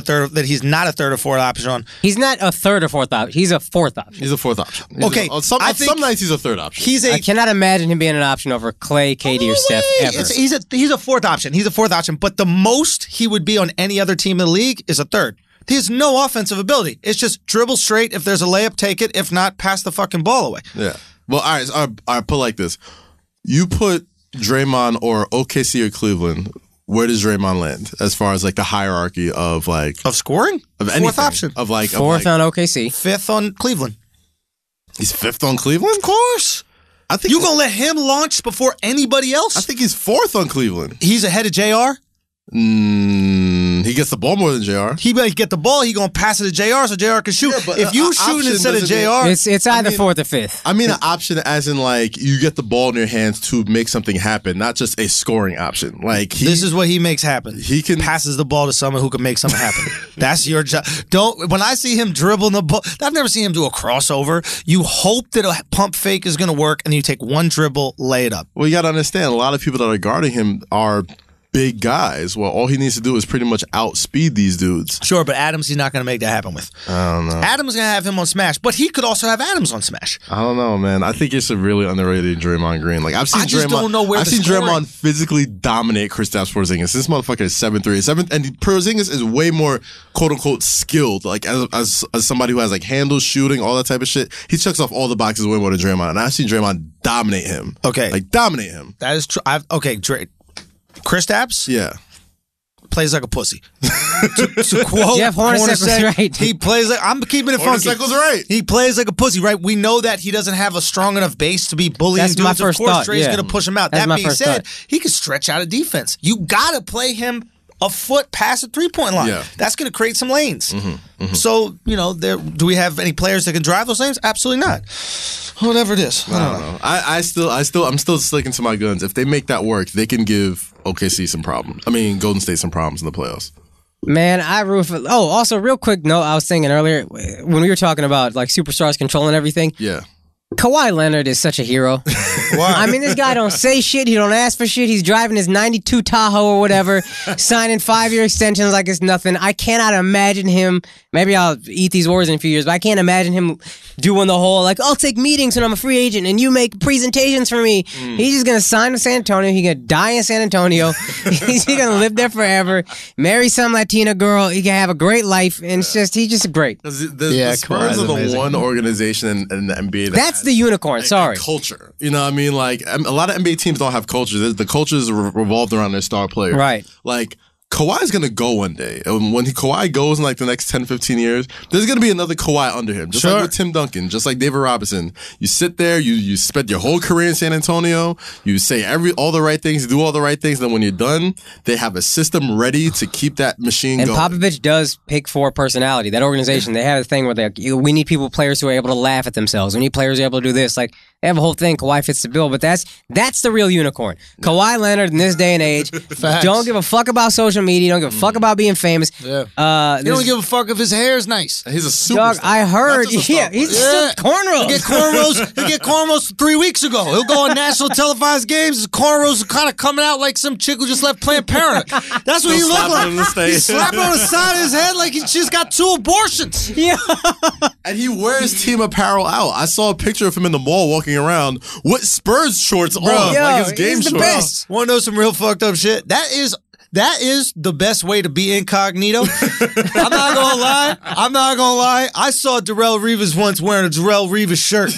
not a third or fourth option on. He's not a third or fourth option. He's a fourth option. He's a fourth option. Some nights he's a third option. I cannot imagine him being an option over Clay, KD, or Steph ever. He's a fourth option. He's a fourth option. But the most he would be on any other team in the league is a third. He has no offensive ability. It's just dribble straight. If there's a layup, take it. If not, pass the fucking ball away. Yeah. Well, all right. Put it like this. You put Draymond or OKC or Cleveland, where does Draymond land as far as like the hierarchy of scoring? Of anything. Fourth option. Fourth on OKC. Fifth on Cleveland. He's fifth on Cleveland? Of course. I think you're going to let him launch before anybody else? I think he's fourth on Cleveland. He's ahead of JR? He gets the ball more than JR. He better get the ball. He gonna pass it to JR so JR can shoot. Yeah, if you shooting instead of JR, it's either fourth or fifth. I mean, an option as in like you get the ball in your hands to make something happen, not just a scoring option. Like this is what he makes happen. He passes the ball to someone who can make something happen. That's your job. When I see him dribbling the ball, I've never seen him do a crossover. You hope that a pump fake is gonna work, and you take one dribble, lay it up. Well, you gotta understand, a lot of people that are guarding him are big guys. Well, all he needs to do is pretty much outspeed these dudes. Sure, but Adams, he's not going to make that happen with. I don't know. Adams going to have him on Smash, but he could also have Adams on Smash. I don't know, man. I think it's a really underrated Draymond Green. Like I've seen Draymond physically dominate Kristaps Porzingis. This motherfucker is 7'3", and Porzingis is way more quote unquote skilled. Like as somebody who has like handles, shooting, all that type of shit. He checks off all the boxes way more than Draymond, and I've seen Draymond dominate him. Okay, like dominate him. That is true. Kristaps? Yeah. Plays like a pussy. to quote Jeff Hornacek, right. He plays like, I'm keeping it funky. Hornacek was right. He plays like a pussy, right? We know that he doesn't have a strong enough base to be bullying dudes. My first of course, thought, Dre's going to push him out. That being said, thought. He can stretch out a defense. You got to play him a foot past the three-point line. Yeah. That's going to create some lanes. So, do we have any players that can drive those lanes? Absolutely not. Whatever it is. I don't know. I'm still sticking to my guns. If they make that work, they can give OKC some problems. I mean, Golden State some problems in the playoffs. Man, I root for... Oh, also, real quick note, I was thinking earlier, when we were talking about like superstars controlling everything. Yeah. Kawhi Leonard is such a hero. Why? I mean, this guy don't say shit. He don't ask for shit. He's driving his 92 Tahoe or whatever, signing 5-year extensions like it's nothing. I cannot imagine him. Maybe I'll eat these words in a few years, but I can't imagine him doing the whole, like, I'll take meetings when I'm a free agent and you make presentations for me. He's just going to sign with San Antonio. He's going to die in San Antonio. He's going to live there forever, marry some Latina girl. He can have a great life. And it's just, he's just great. The Spurs are the one organization in the NBA that's the unicorn. Sorry. Culture. You know what I mean? Like, a lot of NBA teams don't have culture. The culture is revolved around their star player. Right. Like, Kawhi's going to go one day. And when Kawhi goes in like the next 10, 15 years, there's going to be another Kawhi under him. Just like with Tim Duncan, just like David Robinson. You sit there, you spend your whole career in San Antonio, you say all the right things, you do all the right things, then when you're done, they have a system ready to keep that machine going. And Popovich does pick for personality. That organization, they have a thing where we need players who are able to laugh at themselves. We need players who are able to do this. Like, they have a whole thing. Kawhi fits the bill, but that's the real unicorn. Kawhi Leonard in this day and age don't give a fuck about social media. Don't give a fuck about being famous. Yeah. You don't give a fuck if his hair is nice. He's a superstar. Dog, I heard. He's still cornrows. He'll get cornrows 3 weeks ago. He'll go on national televised games. His cornrows are kind of coming out like some chick who just left Planned Parenthood. That's what he looked like. He's slapping on the side of his head like he just got 2 abortions. Yeah. And he wears team apparel out. I saw a picture of him in the mall walking around with Spurs shorts on, like his game shorts. Want to know some real fucked up shit? That is the best way to be incognito. I'm not gonna lie. I saw Darrell Reeves once wearing a Darrell Reeves shirt.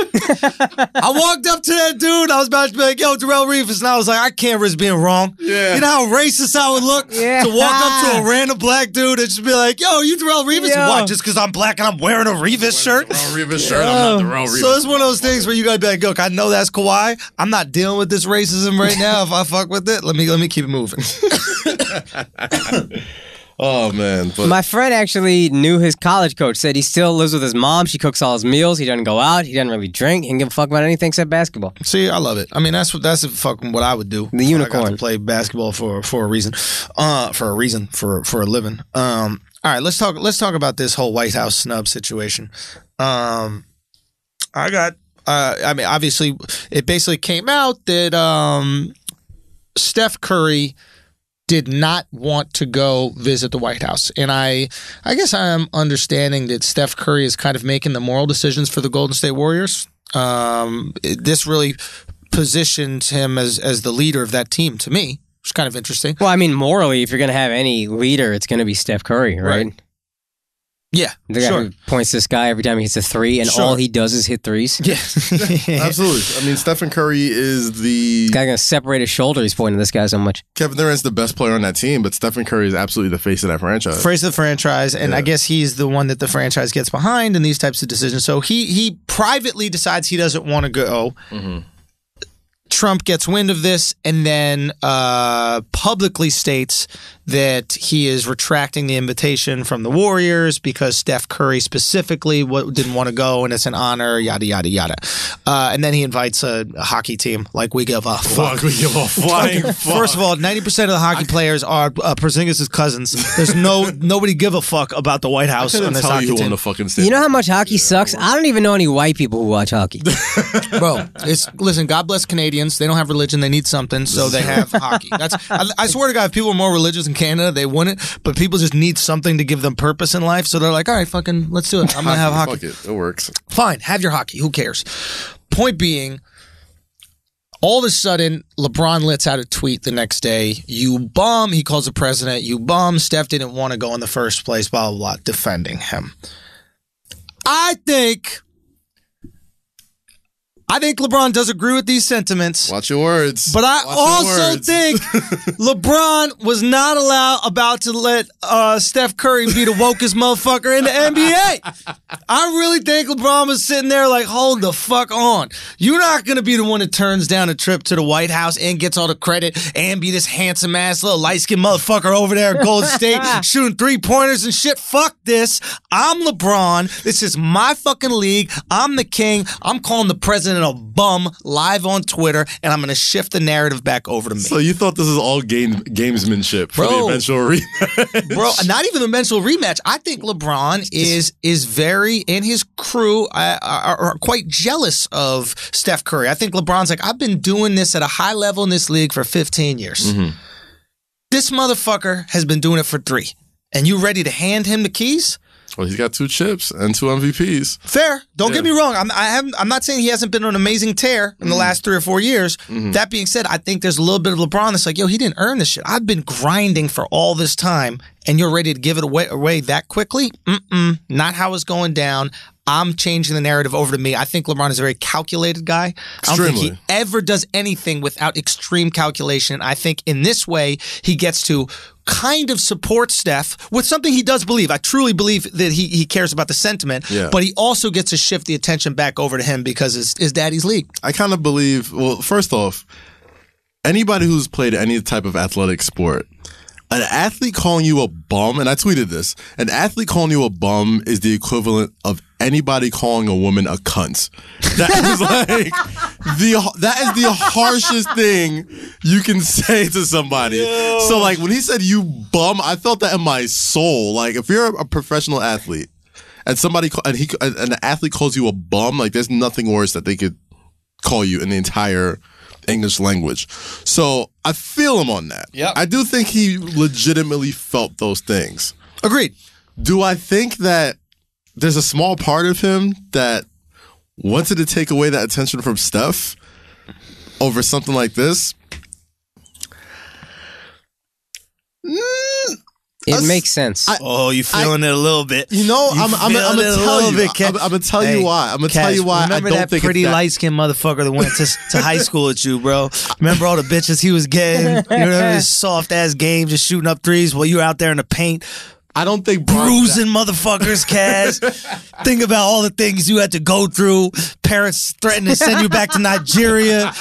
I walked up to that dude. I was about to be like, yo, Darrell Reeves. And I was like, I can't risk being wrong. Yeah. You know how racist I would look to walk up to a random black dude and just be like, yo, you Darrell Reeves? What, just because I'm black and I'm wearing a Reeves shirt? Darrell Reeves shirt. I'm not Darrell Reeves. So it's one of those things where you got to be like, look, I know that's Kawhi. I'm not dealing with this racism right now. If I fuck with it, let me keep it moving. Oh, man. But my friend actually knew his college coach, said he still lives with his mom. She cooks all his meals. He doesn't go out. He doesn't really drink. He doesn't give a fuck about anything except basketball. See, I love it. I mean, that's fucking what I would do. The unicorn. I got to play basketball for a reason. For a living. All right, let's talk about this whole White House snub situation. I mean, obviously, it basically came out that Steph Curry did not want to go visit the White House. And I guess I'm understanding that Steph Curry is kind of making the moral decisions for the Golden State Warriors. This really positions him as the leader of that team to me, which is kind of interesting. Well, I mean, morally, if you're going to have any leader, it's going to be Steph Curry, right? Yeah, the guy who points this guy every time he hits a three, and all he does is hit threes. Yeah, absolutely. I mean, Stephen Curry is the guy going to separate his shoulder. He's pointing this guy so much. Kevin Durant's the best player on that team, but Stephen Curry is absolutely the face of that franchise. Face of the franchise, and I guess he's the one that the franchise gets behind in these types of decisions. So he privately decides he doesn't want to go. Mm-hmm. Trump gets wind of this and then publicly states that he is retracting the invitation from the Warriors because Steph Curry specifically didn't want to go and it's an honor, yada, yada, yada. And then he invites a hockey team like we give a fuck. We give a flying fuck. First of all, 90% of the hockey players are Porzingis' cousins. There's nobody give a fuck about the White House on this hockey team. On the fucking stage. You know how much hockey sucks? I don't even know any white people who watch hockey. Bro, listen, God bless Canadians. They don't have religion. They need something, so they have hockey. I swear to God, if people were more religious in Canada, they wouldn't. But people just need something to give them purpose in life, so they're like, all right, fucking, let's do it. I'm going to have hockey. Fuck it works. Fine, have your hockey. Who cares? Point being, all of a sudden, LeBron lets out a tweet the next day. You bum. He calls the president. You bum. Steph didn't want to go in the first place, blah, blah, blah, defending him. I think LeBron does agree with these sentiments. Watch your words. But I also think LeBron was not about to let Steph Curry be the wokest motherfucker in the NBA. I really think LeBron was sitting there like, hold the fuck on. You're not going to be the one that turns down a trip to the White House and gets all the credit and be this handsome-ass little light-skinned motherfucker over there at Golden State shooting three-pointers and shit. Fuck this. I'm LeBron. This is my fucking league. I'm the king. I'm calling the president a bum live on Twitter, and I'm going to shift the narrative back over to me. So you thought this is all gamesmanship for the eventual rematch? Bro, not even the eventual rematch. I think LeBron is very, and his crew are quite jealous of Steph Curry. I think LeBron's like, I've been doing this at a high level in this league for 15 years. Mm-hmm. This motherfucker has been doing it for 3. And you ready to hand him the keys? Well, he's got 2 chips and 2 MVPs. Fair. Don't get me wrong. I'm not saying he hasn't been on an amazing tear in the last 3 or 4 years. Mm-hmm. That being said, I think there's a little bit of LeBron that's like, yo, he didn't earn this shit. I've been grinding for all this time, and you're ready to give it away that quickly? Not how it's going down. I'm changing the narrative over to me. I think LeBron is a very calculated guy. I don't think he ever does anything without extreme calculation. I think in this way, he gets to kind of support Steph with something he does believe. I truly believe that he cares about the sentiment, but he also gets to shift the attention back over to him because it's daddy's league. I kind of believe, well, first off, anybody who's played any type of athletic sport, an athlete calling you a bum, and I tweeted this, an athlete calling you a bum is the equivalent of anybody calling a woman a cunt. That is like that is the harshest thing you can say to somebody. Yo. So like when he said you bum, I felt that in my soul. Like if you're a professional athlete and an athlete calls you a bum, like there's nothing worse that they could call you in the entire English language. So I feel him on that. Yep. I do think he legitimately felt those things. Agreed. Do I think that there's a small part of him that wanted to take away that attention from Steph over something like this? It makes sense. You feeling it a little bit. You know, I'm gonna tell you why. I'm gonna tell you why. Remember that pretty light-skinned motherfucker that went to high school with you, bro? Remember all the bitches he was getting? You remember his soft-ass game just shooting up threes while you were out there in the paint? I don't think bruising motherfuckers, Kaz. Think about all the things you had to go through. Parents threatened to send you back to Nigeria.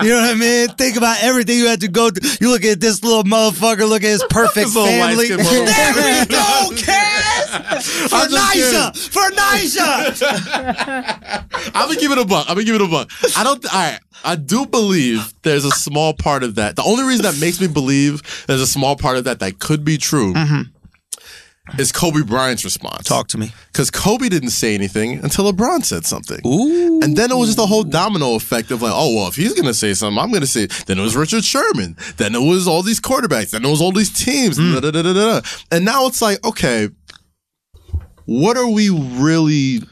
You know what I mean? Think about everything you had to go through. You look at this little motherfucker, look at his perfect family. There we go, Kaz! For Nisha! I'm gonna give it a buck. I do believe there's a small part of that. The only reason that makes me believe there's a small part of that could be true is Kobe Bryant's response. Talk to me. Because Kobe didn't say anything until LeBron said something. Ooh. And then it was just a whole domino effect of like, oh, well, if he's going to say something, I'm going to say it. Then it was Richard Sherman. Then it was all these quarterbacks. Then it was all these teams. And now it's like, okay, what are we really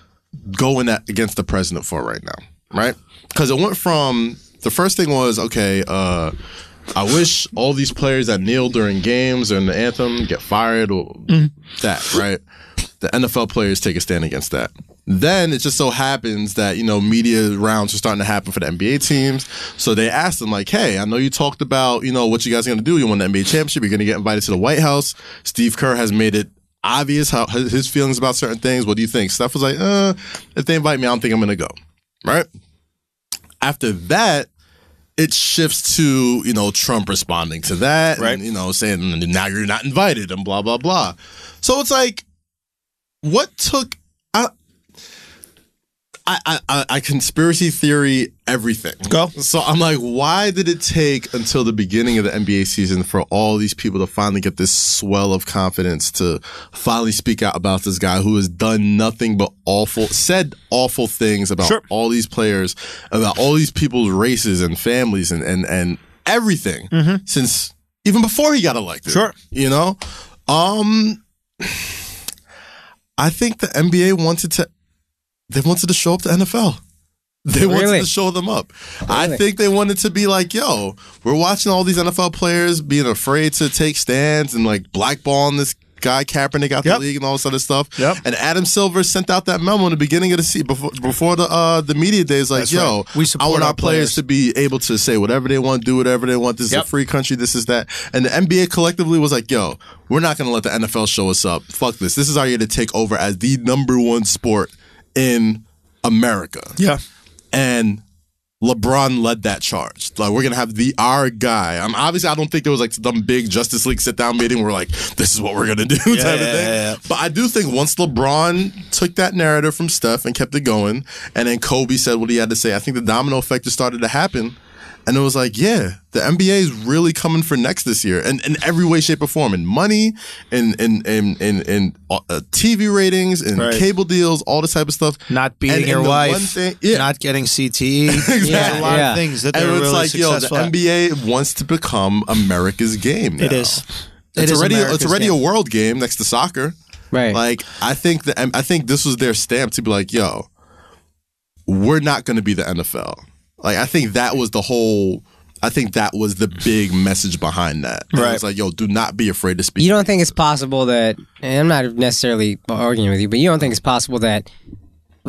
going against the president for right now? Right? Because it went from, the first thing was, okay, I wish all these players that kneel during games or in the anthem get fired or that, right? The NFL players take a stand against that. Then it just so happens that, you know, media rounds are starting to happen for the NBA teams. So they asked them like, hey, I know you talked about, you know, what you guys are going to do. You won the NBA championship. You're going to get invited to the White House. Steve Kerr has made it obvious how his feelings about certain things. What do you think? Steph was like, if they invite me, I don't think I'm going to go. Right? After that, it shifts to, you know, Trump responding to that, right? And, you know, saying now you're not invited and blah, blah, blah. So it's like, what took, I conspiracy theory everything. Go. So I'm like, why did it take until the beginning of the NBA season for all these people to finally get this swell of confidence to finally speak out about this guy who has done nothing but said awful things about all these players, about all these people's races and families and everything since even before he got elected. Sure. You know? I think the NBA wanted to show up the NFL. They wanted to show them up. Really? I think they wanted to be like, yo, we're watching all these NFL players being afraid to take stands and like blackballing this guy Kaepernick out the league and all this other stuff. Yep. And Adam Silver sent out that memo in the beginning of the season before the media days, like, yo, I want our players to be able to say whatever they want, do whatever they want. This is a free country. This is that. And the NBA collectively was like, yo, we're not going to let the NFL show us up. Fuck this. This is our year to take over as the #1 sport in America. Yeah. And LeBron led that charge. Like, we're going to have our guy. Obviously, I don't think there was like some big Justice League sit-down meeting where we're like, this is what we're going to do type of thing. Yeah. But I do think once LeBron took that narrative from Steph and kept it going, and then Kobe said what he had to say, I think the domino effect just started to happen. And it was like, yeah, the NBA is really coming for next this year, and in every way, shape, or form, in money, in TV ratings, in cable deals, all this type of stuff. Not beating your wife, not getting CTE. Exactly. A lot of things that they're really successful at. The NBA wants to become America's game now. It is. It's already a world game next to soccer. Right. Like, I think this was their stamp to be like, yo, we're not going to be the NFL. Like, I think that was the big message behind that. Right. It's like, yo, do not be afraid to speak. You don't think it's possible that, and I'm not necessarily arguing with you, but you don't think it's possible that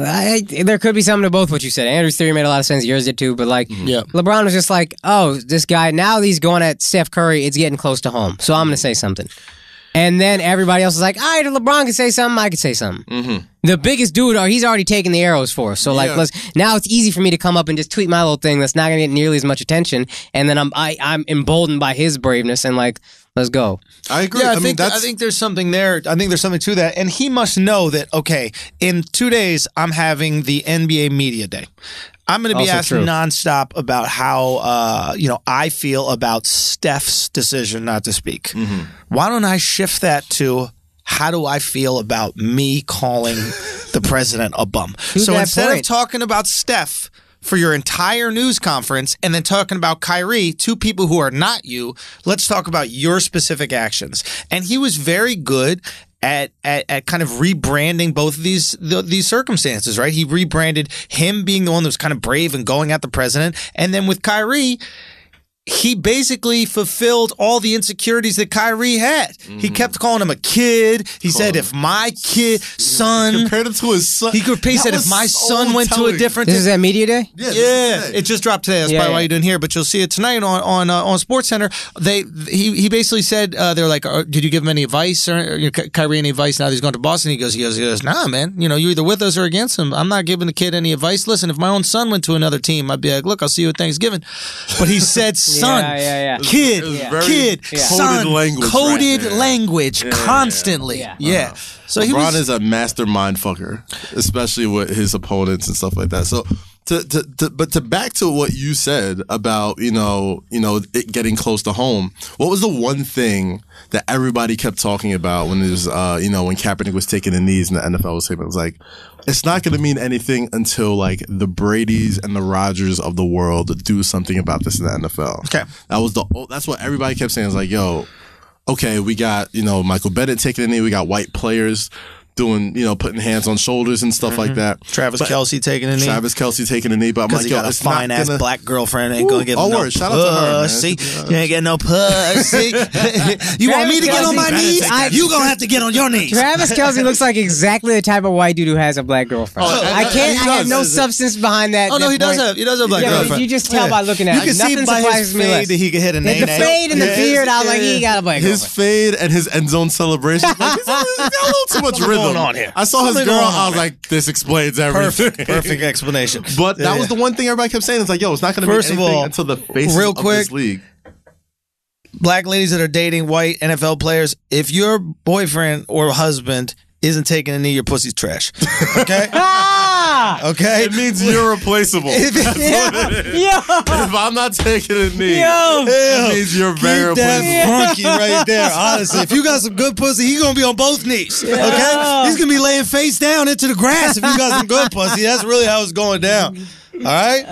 there could be something to both what you said. Andrew's theory made a lot of sense. Yours did too. But LeBron was just like, oh, this guy, now he's going at Steph Curry. It's getting close to home. So I'm going to say something. And then everybody else is like, all right, if LeBron can say something, I can say something. Mm-hmm. The biggest dude, he's already taken the arrows for us. So now it's easy for me to come up and just tweet my little thing that's not going to get nearly as much attention. And then I'm emboldened by his braveness and let's go. I agree. Yeah, I think there's something there. I think there's something to that. And he must know that, okay, in 2 days, I'm having the NBA Media Day. I'm going to be asked nonstop about how I feel about Steph's decision not to speak. Mm-hmm. Why don't I shift that to how do I feel about me calling the president a bum? So instead of talking about Steph for your entire news conference and then talking about Kyrie, two people who are not you, let's talk about your specific actions. And he was very good at kind of rebranding both of these circumstances, right? He rebranded him being the one that was kind of brave and going at the president. And then with Kyrie, he basically fulfilled all the insecurities that Kyrie had. Mm-hmm. He kept calling him a kid. He said, if my son... Compared it to his son. He said, if my son went to a different... This is at Media Day? Yeah. It just dropped today. That's probably why you didn't hear, but you'll see it tonight on SportsCenter. He basically said, they're like, did you give him any advice? Or Kyrie any advice now that he's going to Boston? He goes, nah, man. You're either with us or against him. I'm not giving the kid any advice. Listen, if my own son went to another team, I'd be like, look, I'll see you at Thanksgiving. But he said... son, kid, son, coded language constantly. Yeah. So LeBron is a mastermind fucker, especially with his opponents and stuff like that. So to back to what you said about it getting close to home, what was the one thing that everybody kept talking about when it was when Kaepernick was taking the knees and the NFL was saying it was like, it's not going to mean anything until the Bradys and the Rodgers of the world do something about this in the NFL. Okay, that's what everybody kept saying. It's like, yo, okay, we got Michael Bennett taking a knee, we got white players doing, putting hands on shoulders and stuff like that. Travis Kelce taking a knee. But I'm like, he got a fine ass black girlfriend. Ain't gonna get no pussy. Shout out to her, man. You ain't getting no pussy. You want me to get on my knees? You gonna have to get on your knees. Travis Kelce looks like exactly the type of white dude who has a black girlfriend. I have no substance behind that. Oh no, he does have a black girlfriend. You just tell by looking at him. You can see by his fade that he could hit a name. The fade and the beard, I was like, he got a black girlfriend. His fade and his end zone celebration, he's got a little too much rhythm on here. I saw his girl, I was like, this explains everything. Perfect explanation. But that was the one thing everybody kept saying. It's like, yo, it's not going to be anything until the faces of this league. Black ladies that are dating white NFL players, if your boyfriend or husband isn't taking a knee, your pussy's trash. Okay? Okay? It means you're replaceable. That's what it is. If I'm not taking a knee, it means you're very replaceable. That funky right there. Honestly, if you got some good pussy, he's going to be on both knees. Okay? He's going to be laying face down into the grass if you got some good pussy. That's really how it's going down. All right?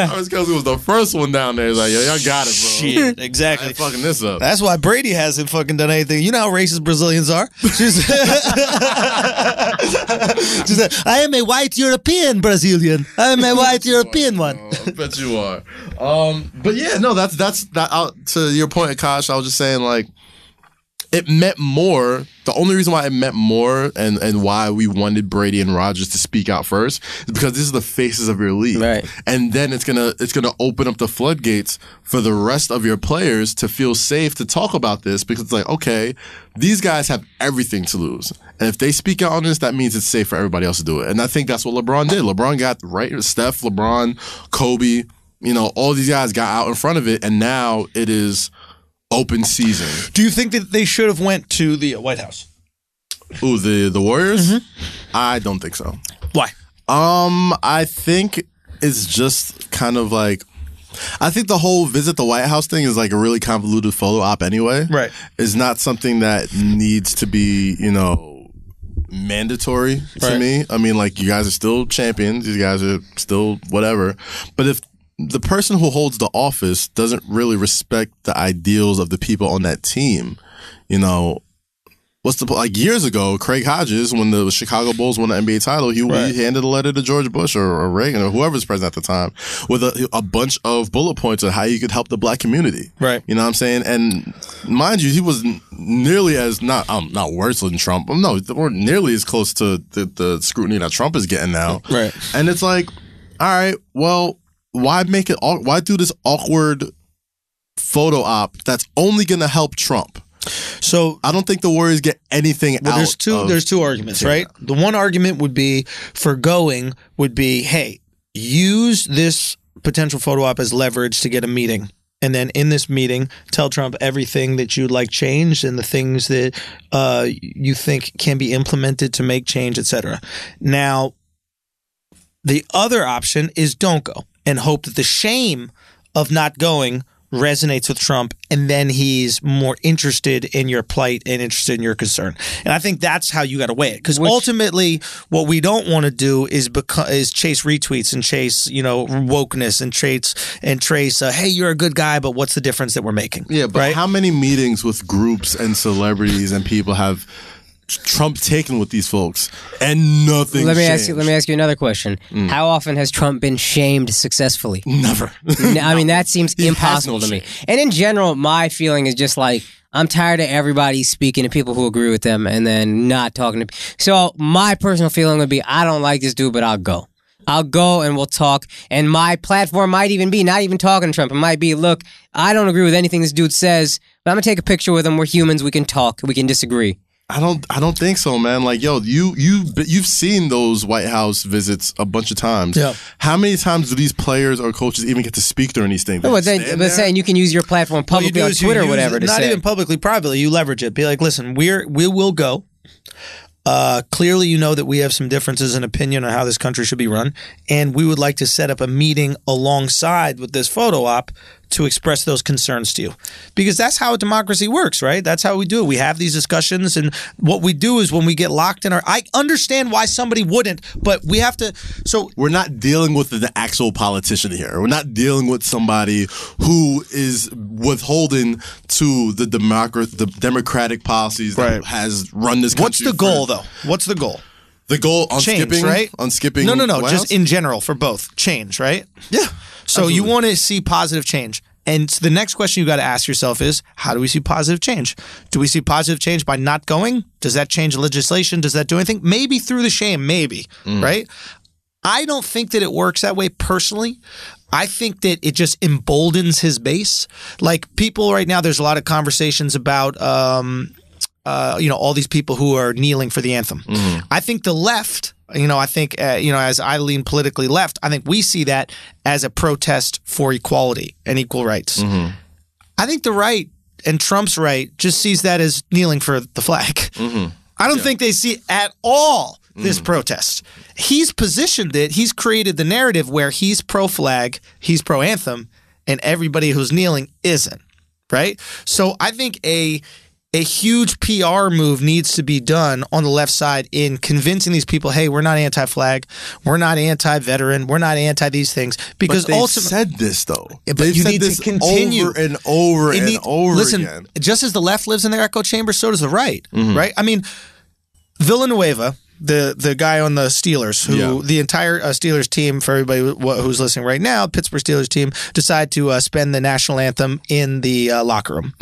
Travis Kelce was the first one down there. He's like, yo, y'all got it, bro. Shit, exactly. I ain't fucking this up. That's why Brady hasn't fucking done anything. You know how racist Brazilians are. She said, I am a white European Brazilian. I am a white European one. I bet you are. But yeah, no, that's that. To your point, Akaash, I was just saying, like, it meant more. The only reason why it meant more and why we wanted Brady and Rodgers to speak out first is because this is the faces of your league. Right. And then it's gonna open up the floodgates for the rest of your players to feel safe to talk about this, because it's like, okay, these guys have everything to lose. And if they speak out on this, that means it's safe for everybody else to do it. And I think that's what LeBron did. LeBron got right. Steph, LeBron, Kobe, all these guys got out in front of it, and now it is open season. Do you think that they should have went to the White House? Ooh, the Warriors? Mm-hmm. I don't think so. Why? I think it's just kind of like, I think the whole visit the White House thing is like a really convoluted photo op anyway. Right. It's not something that needs to be, mandatory to me. I mean, like, you guys are still champions. These guys are still whatever. But if the person who holds the office doesn't really respect the ideals of the people on that team, years ago, Craig Hodges, when the Chicago Bulls won the NBA title, he handed a letter to George Bush or Reagan or whoever's president at the time with a bunch of bullet points on how you could help the black community. Right. You know what I'm saying? And mind you, he was nearly as not worse than Trump. No, we're nearly as close to the scrutiny that Trump is getting now. Right. And it's like, all right, well, why do this awkward photo op that's only going to help Trump? So I don't think the Warriors get anything out. There's two arguments, right? The one argument would be hey, use this potential photo op as leverage to get a meeting. And then in this meeting, tell Trump everything that you'd like changed and the things that you think can be implemented to make change, etc. Now, the other option is don't go and hope that the shame of not going resonates with Trump, and then he's more interested in your plight and interested in your concern. And I think that's how you got to weigh it, because ultimately, what we don't want to do is chase retweets and chase wokeness and trace. Hey, you're a good guy, but what's the difference that we're making? Yeah, but how many meetings with groups and celebrities and people have Trump taken with these folks and nothing Let me changed? ask you another question. How often has Trump been shamed successfully? Never. I mean, that seems impossible to me. And in general, my feeling is just like, I'm tired of everybody speaking to people who agree with them and then not talking to. So my personal feeling would be, I don't like this dude, but I'll go. I'll go and we'll talk. And my platform might even be not even talking to Trump. It might be, look, I don't agree with anything this dude says, but I'm going to take a picture with him. We're humans. We can talk. We can disagree. I don't think so, man. Like, yo, you've seen those White House visits a bunch of times. Yeah. How many times do these players or coaches even get to speak during these things? But saying you can use your platform publicly on Twitter or whatever to say. Not even publicly, privately, you leverage it. Be like, listen, we will go. Clearly, you know that we have some differences in opinion on how this country should be run, and we would like to set up a meeting alongside with this photo op to express those concerns to you. Because that's how democracy works, right? That's how we do it. We have these discussions, and what we do is when we get locked in I understand why somebody wouldn't, but we have to. So we're not dealing with the actual politician here. We're not dealing with somebody who is withholding to the democratic policies that has run this country. What's the goal, though? What's the goal? The goal on change, skipping, right? On skipping. No. White Just House? in general for both change, right? Yeah. So you want to see positive change. And the next question you got to ask yourself is, how do we see positive change? Do we see positive change by not going? Does that change legislation? Does that do anything? Maybe through the shame, maybe, right? I don't think that it works that way personally. I think that it just emboldens his base. Like people right now, there's a lot of conversations about all these people who are kneeling for the anthem. I think the left, as I lean politically left, I think we see that as a protest for equality and equal rights. I think the right and Trump's right just sees that as kneeling for the flag. I don't think they see at all this protest. He's positioned it. He's created the narrative where he's pro-flag, he's pro-anthem, and everybody who's kneeling isn't, right? So I think a huge PR move needs to be done on the left side in convincing these people, hey, we're not anti-flag, we're not anti-veteran, we're not anti these things. Because but they've said this, though. But they've you said need this to continue. over and over and over listen, again. Just as the left lives in their echo chamber, so does the right, right? I mean, Villanueva, the guy on the Steelers, the entire Steelers team, for everybody who's listening right now, Pittsburgh Steelers team, decided to spend the national anthem in the locker room.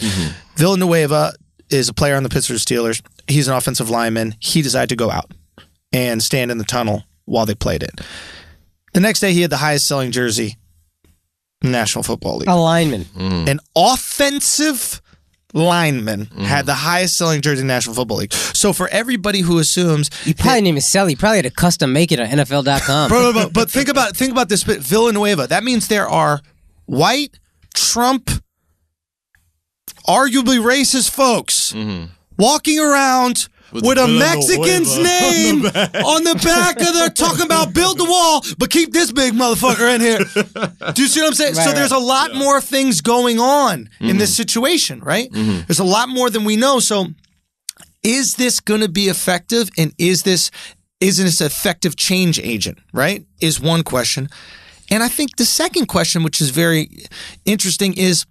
Villanueva is a player on the Pittsburgh Steelers. He's an offensive lineman. He decided to go out and stand in the tunnel while they played it. The next day, he had the highest selling jersey in the National Football League. A lineman. An offensive lineman had the highest selling jersey in the National Football League. So for everybody who assumes... He probably didn't even sell. He probably had to custom make it on NFL.com. But think about this. Villanueva. That means there are white, Trump, arguably racist folks walking around with a Mexican's name on the back of their talking about build the wall, but keep this big motherfucker in here. Do you see what I'm saying? So there's a lot more things going on in this situation, right? There's a lot more than we know. So is this going to be effective? And isn't this an effective change agent, right? Is one question. And I think the second question, which is very interesting, is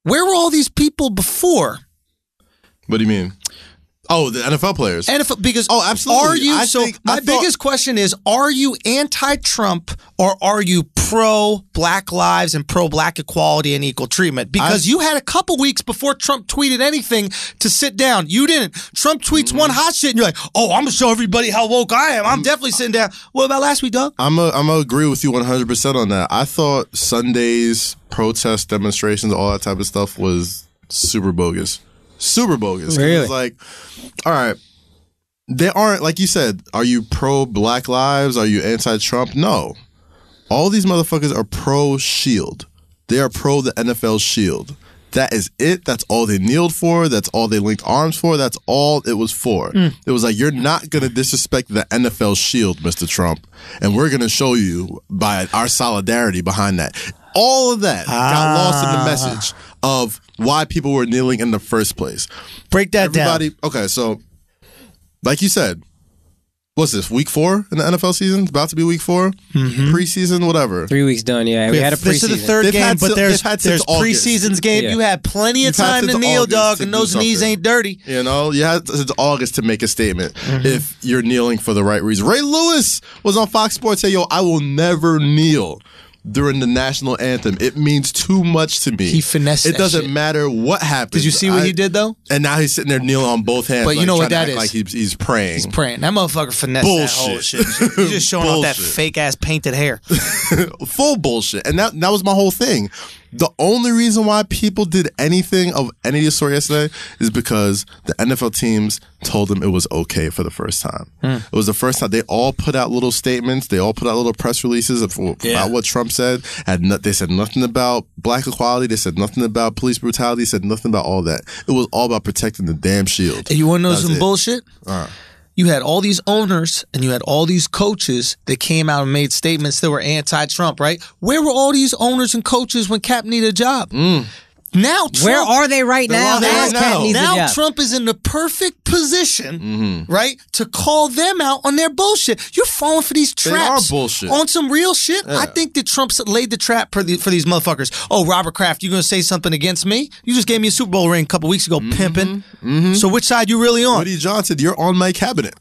where were all these people before? What do you mean? Oh, the NFL players. NFL, because absolutely. Are you my biggest question is, are you anti-Trump or are you pro-Black lives and pro-Black equality and equal treatment? Because you had a couple weeks before Trump tweeted anything to sit down. You didn't. Trump tweets one hot shit and you're like, oh, I'm going to show everybody how woke I am. I'm definitely sitting down. What about last week, dog? I'm going to agree with you 100% on that. I thought Sunday's protest demonstrations, all that type of stuff was super bogus. Super bogus. Really? It's like, all right, they aren't, like you said, are you pro-Black lives? Are you anti-Trump? No. All these motherfuckers are pro-shield. They are pro the NFL shield. That is it. That's all they kneeled for. That's all they linked arms for. That's all it was for. It was like, you're not going to disrespect the NFL shield, Mr. Trump, and we're going to show you by our solidarity behind that. All of that got lost in the message of why people were kneeling in the first place. Break that down. Okay, so like you said, what's this, week 4 in the NFL season? It's about to be week 4? Preseason, whatever. 3 weeks done, yeah. We had a preseason. This is the third game, but there's preseasons game. Yeah. You had plenty of time to kneel, dog, and those knees ain't dirty. You know, you had since August to make a statement if you're kneeling for the right reason. Ray Lewis was on Fox Sports saying, yo, I will never kneel during the national anthem. It means too much to me. He finessed it. Doesn't matter what happens. Did you see what he did, though? And now he's sitting there kneeling on both hands. But you know what that is? Like he's praying. He's praying. That motherfucker finessed that whole shit. He's just showing off that fake-ass painted hair. Full bullshit. And that was my whole thing. The only reason why people did anything of any of this sort yesterday is because the NFL teams told them it was okay for the first time. It was the first time. They all put out little statements. They all put out little press releases about what Trump said. They said nothing about Black equality. They said nothing about police brutality. They said nothing about all that. It was all about protecting the damn shield. And you want to know some bullshit? You had all these owners and you had all these coaches that came out and made statements that were anti-Trump, right? Where were all these owners and coaches when Cap needed a job? Now, Trump, where are they right now? Now Trump is in the perfect position, right, to call them out on their bullshit. You're falling for these traps. They are bullshit. On some real shit. I think that Trump's laid the trap for these motherfuckers. Oh, Robert Kraft, you going to say something against me? You just gave me a Super Bowl ring a couple weeks ago, pimping. So which side you really on? Woody Johnson, you're on my cabinet.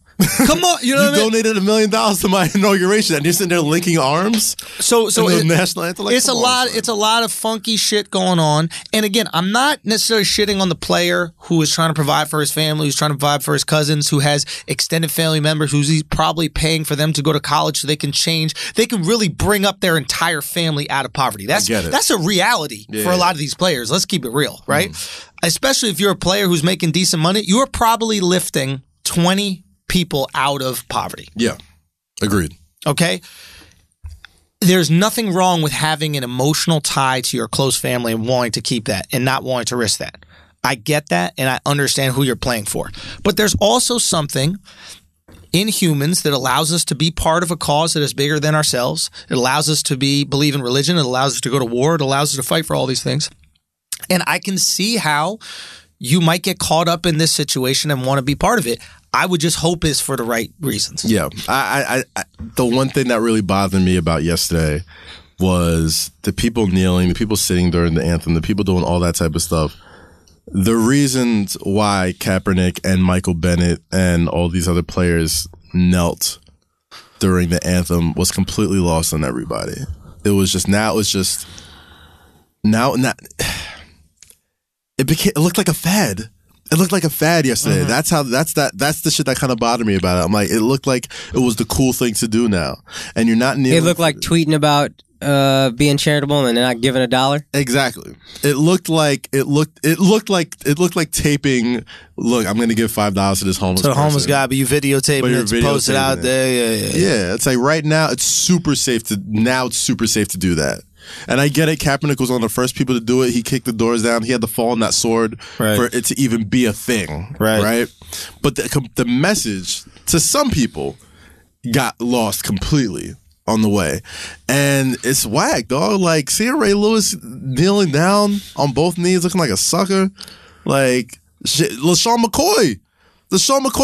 Come on, you know what I mean? Donated $1 million to my inauguration, and you're sitting there linking arms. So the national anthem. Like, it's a lot of funky shit going on. And again, I'm not necessarily shitting on the player who is trying to provide for his family, who's trying to provide for his cousins, who has extended family members, who's probably paying for them to go to college so they can change. They can really bring up their entire family out of poverty. That's a reality for a lot of these players. Let's keep it real, right? Especially if you're a player who's making decent money, you're probably lifting 20 people out of poverty. Yeah, agreed. Okay? There's nothing wrong with having an emotional tie to your close family and wanting to keep that and not wanting to risk that. I get that, and I understand who you're playing for. But there's also something in humans that allows us to be part of a cause that is bigger than ourselves. It allows us to believe in religion. It allows us to go to war. It allows us to fight for all these things. And I can see how you might get caught up in this situation and want to be part of it. I would just hope it's for the right reasons. Yeah. I the one thing that really bothered me about yesterday was the people kneeling, the people sitting during the anthem, the people doing all that type of stuff. The reasons why Kaepernick and Michael Bennett and all these other players knelt during the anthem was completely lost on everybody. It looked like a fad. It looked like a fad yesterday. That's the shit that kind of bothered me about it. I'm like, it looked like it was the cool thing to do now, and you're not kneeling. It looked like tweeting about being charitable and not giving $1. Exactly. It looked like taping. Look, I'm going to give $5 to this homeless. To the homeless guy, but you videotaping it, to post it out there. Yeah. It's like right now, it's super safe to do that. And I get it. Kaepernick was one of the first people to do it. He kicked the doors down. He had to fall on that sword for it to even be a thing. Right? But the message to some people got lost completely on the way. And it's whack, dog. Like, seeing Ray Lewis kneeling down on both knees looking like a sucker. Like, shit, LaShawn McCoy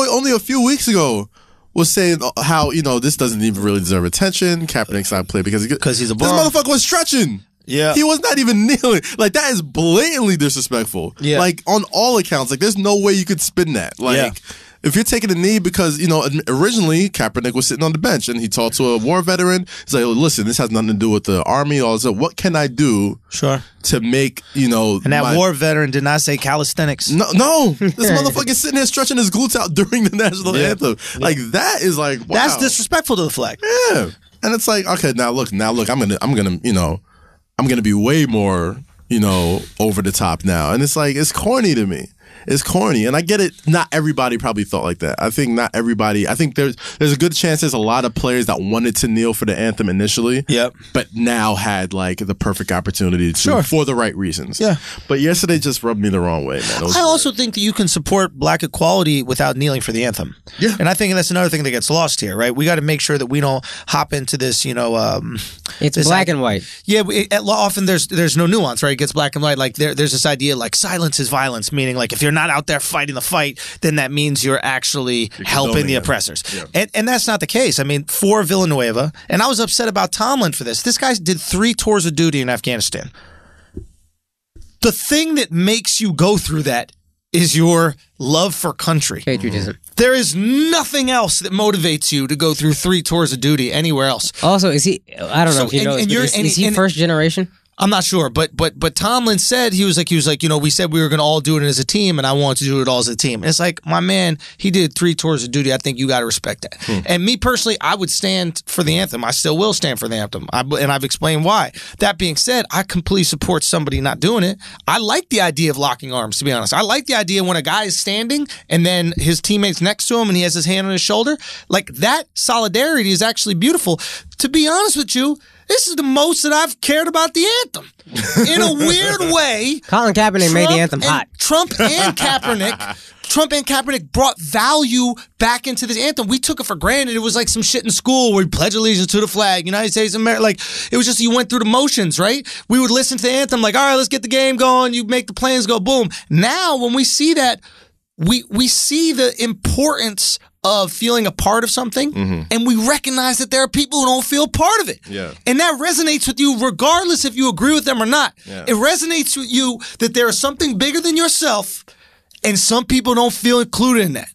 only a few weeks ago was saying how, this doesn't even really deserve attention. Kaepernick's not playing because he's a bum. This motherfucker was stretching. Yeah. He was not even kneeling. Like, that is blatantly disrespectful. Yeah. Like, on all accounts. Like, there's no way you could spin that. Like, if you're taking a knee because, originally Kaepernick was sitting on the bench and he talked to a war veteran. He's like, listen, this has nothing to do with the army. All this. What can I do to make, And that war veteran did not say calisthenics. No. This motherfucker sitting there stretching his glutes out during the national anthem. Like, that is like, wow. That's disrespectful to the flag. Yeah. And it's like, okay, now look, I'm gonna be way more, over the top now. And it's like, it's corny to me. It's corny, and I get it. Not everybody probably thought like that. I think not everybody. I think there's a good chance there's a lot of players that wanted to kneel for the anthem initially. Yep. But now had like the perfect opportunity to for the right reasons. Yeah. But yesterday just rubbed me the wrong way, man. I also think that you can support black equality without kneeling for the anthem. Yeah. And I think that's another thing that gets lost here, right? We got to make sure that we don't hop into this, it's this black and white. Yeah. Often there's no nuance, right? It gets black and white. Like there's this idea like silence is violence, meaning like if you're not out there fighting the fight, then that means you're actually helping the oppressors. Yeah. And that's not the case. I mean, for Villanueva, and I was upset about Tomlin for this. This guy did 3 tours of duty in Afghanistan. The thing that makes you go through that is your love for country. Patriotism. There is nothing else that motivates you to go through 3 tours of duty anywhere else. Also, is he, I don't know if you know, is he first generation? I'm not sure, but Tomlin said he was like, we said we were going to all do it as a team, and I wanted to do it all as a team. And it's like, my man, he did 3 tours of duty. I think you got to respect that. And me personally, I would stand for the anthem. I still will stand for the anthem, and I've explained why. That being said, I completely support somebody not doing it. I like the idea of locking arms, to be honest. I like the idea when a guy is standing and then his teammate's next to him and he has his hand on his shoulder. Like, that solidarity is actually beautiful. To be honest with you, this is the most that I've cared about the anthem. In a weird way, Colin Kaepernick made the anthem hot. Trump and Kaepernick brought value back into this anthem. We took it for granted. It was like some shit in school where we pledge allegiance to the flag, United States of America. Like, it was just you went through the motions, right? We would listen to the anthem like, all right, let's get the game going. You make the plans go, boom. Now, when we see that, we see the importance of feeling a part of something, and we recognize that there are people who don't feel part of it. Yeah. And that resonates with you regardless if you agree with them or not. Yeah. It resonates with you that there is something bigger than yourself, and some people don't feel included in that.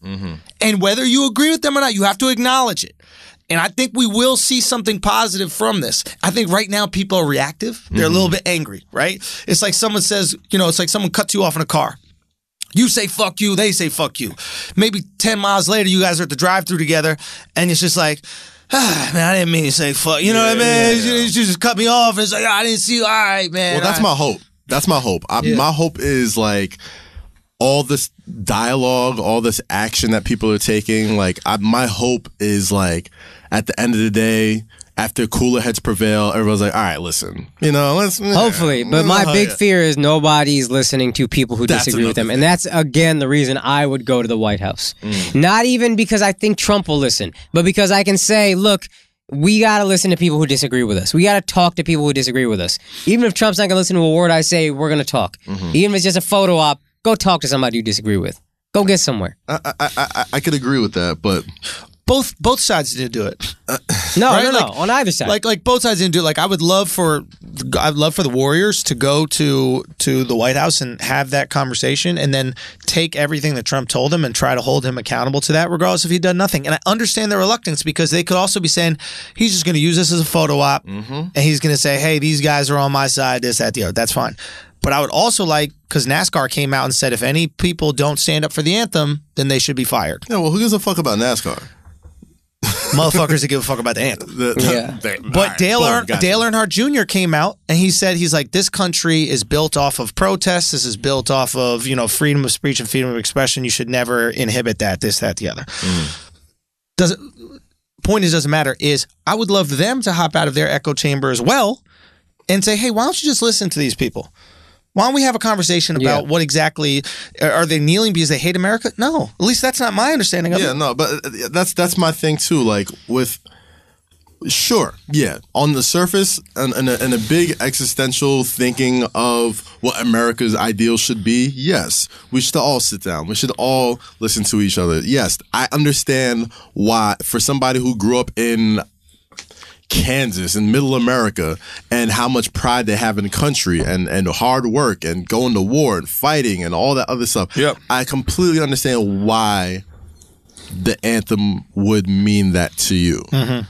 And whether you agree with them or not, you have to acknowledge it. And I think we will see something positive from this. I think right now people are reactive. They're a little bit angry, right? It's like someone says, it's like someone cuts you off in a car. You say fuck you, they say fuck you. Maybe 10 miles later, you guys are at the drive-thru together, and it's just like, man, I didn't mean to say fuck. You know what I mean? Yeah. You just cut me off. It's like, I didn't see you. All right, man. Well, that's my hope. That's my hope. My hope is like all this dialogue, all this action that people are taking. Like, my hope is like at the end of the day, after cooler heads prevail, everyone's like, all right, listen, let's... Hopefully, but my big fear is nobody's listening to people who disagree with them. And that's, again, the reason I would go to the White House. Not even because I think Trump will listen, but because I can say, look, we got to listen to people who disagree with us. We got to talk to people who disagree with us. Even if Trump's not going to listen to a word I say, we're going to talk. Even if it's just a photo op, go talk to somebody you disagree with. Go get somewhere. I could agree with that, but... Both sides didn't do it. No, on either side. Like both sides didn't do it. Like, I'd love for the Warriors to go to the White House and have that conversation, and then take everything that Trump told him and try to hold him accountable to that, regardless if he'd done nothing. And I understand their reluctance, because they could also be saying he's just going to use this as a photo op, and he's going to say, hey, these guys are on my side, this, that, the other. That's fine. But I would also like, because NASCAR came out and said if any people don't stand up for the anthem, then they should be fired. Yeah, well, who gives a fuck about NASCAR? Motherfuckers that give a fuck about the anthem. But Dale Earnhardt Jr. came out, and he's like, this country is built off of protests. This is built off of, freedom of speech and freedom of expression. You should never inhibit that, this, that, the other. Point is, doesn't matter, is I would love them to hop out of their echo chamber as well and say, hey, why don't you just listen to these people? Why don't we have a conversation about what exactly, are they kneeling because they hate America? No, at least that's not my understanding of it. Yeah, no, but that's my thing too. Like on the surface and a big existential thinking of what America's ideal should be, yes, we should all sit down. We should all listen to each other. Yes, I understand why, for somebody who grew up in, Kansas and middle America and how much pride they have in the country and hard work and going to war and fighting and all that other stuff. Yep. I completely understand why the anthem would mean that to you. Mm-hmm.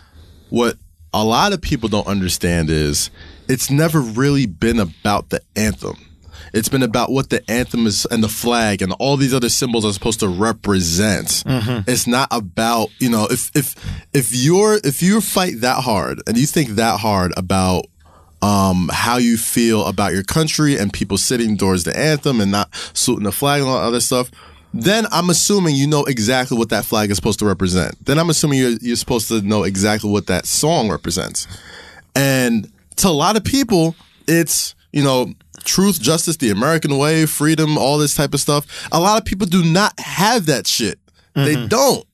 What a lot of people don't understand is it's never really been about the anthem. It's been about what the anthem is and the flag and all these other symbols are supposed to represent. Mm-hmm. It's not about, if you fight that hard and you think that hard about how you feel about your country and people sitting towards the anthem and not saluting the flag and all that other stuff, then I'm assuming you know exactly what that flag is supposed to represent. Then I'm assuming you're supposed to know exactly what that song represents. And to a lot of people, it's, truth, justice, the American way, freedom, all this type of stuff. A lot of people do not have that shit. Mm-hmm. They don't.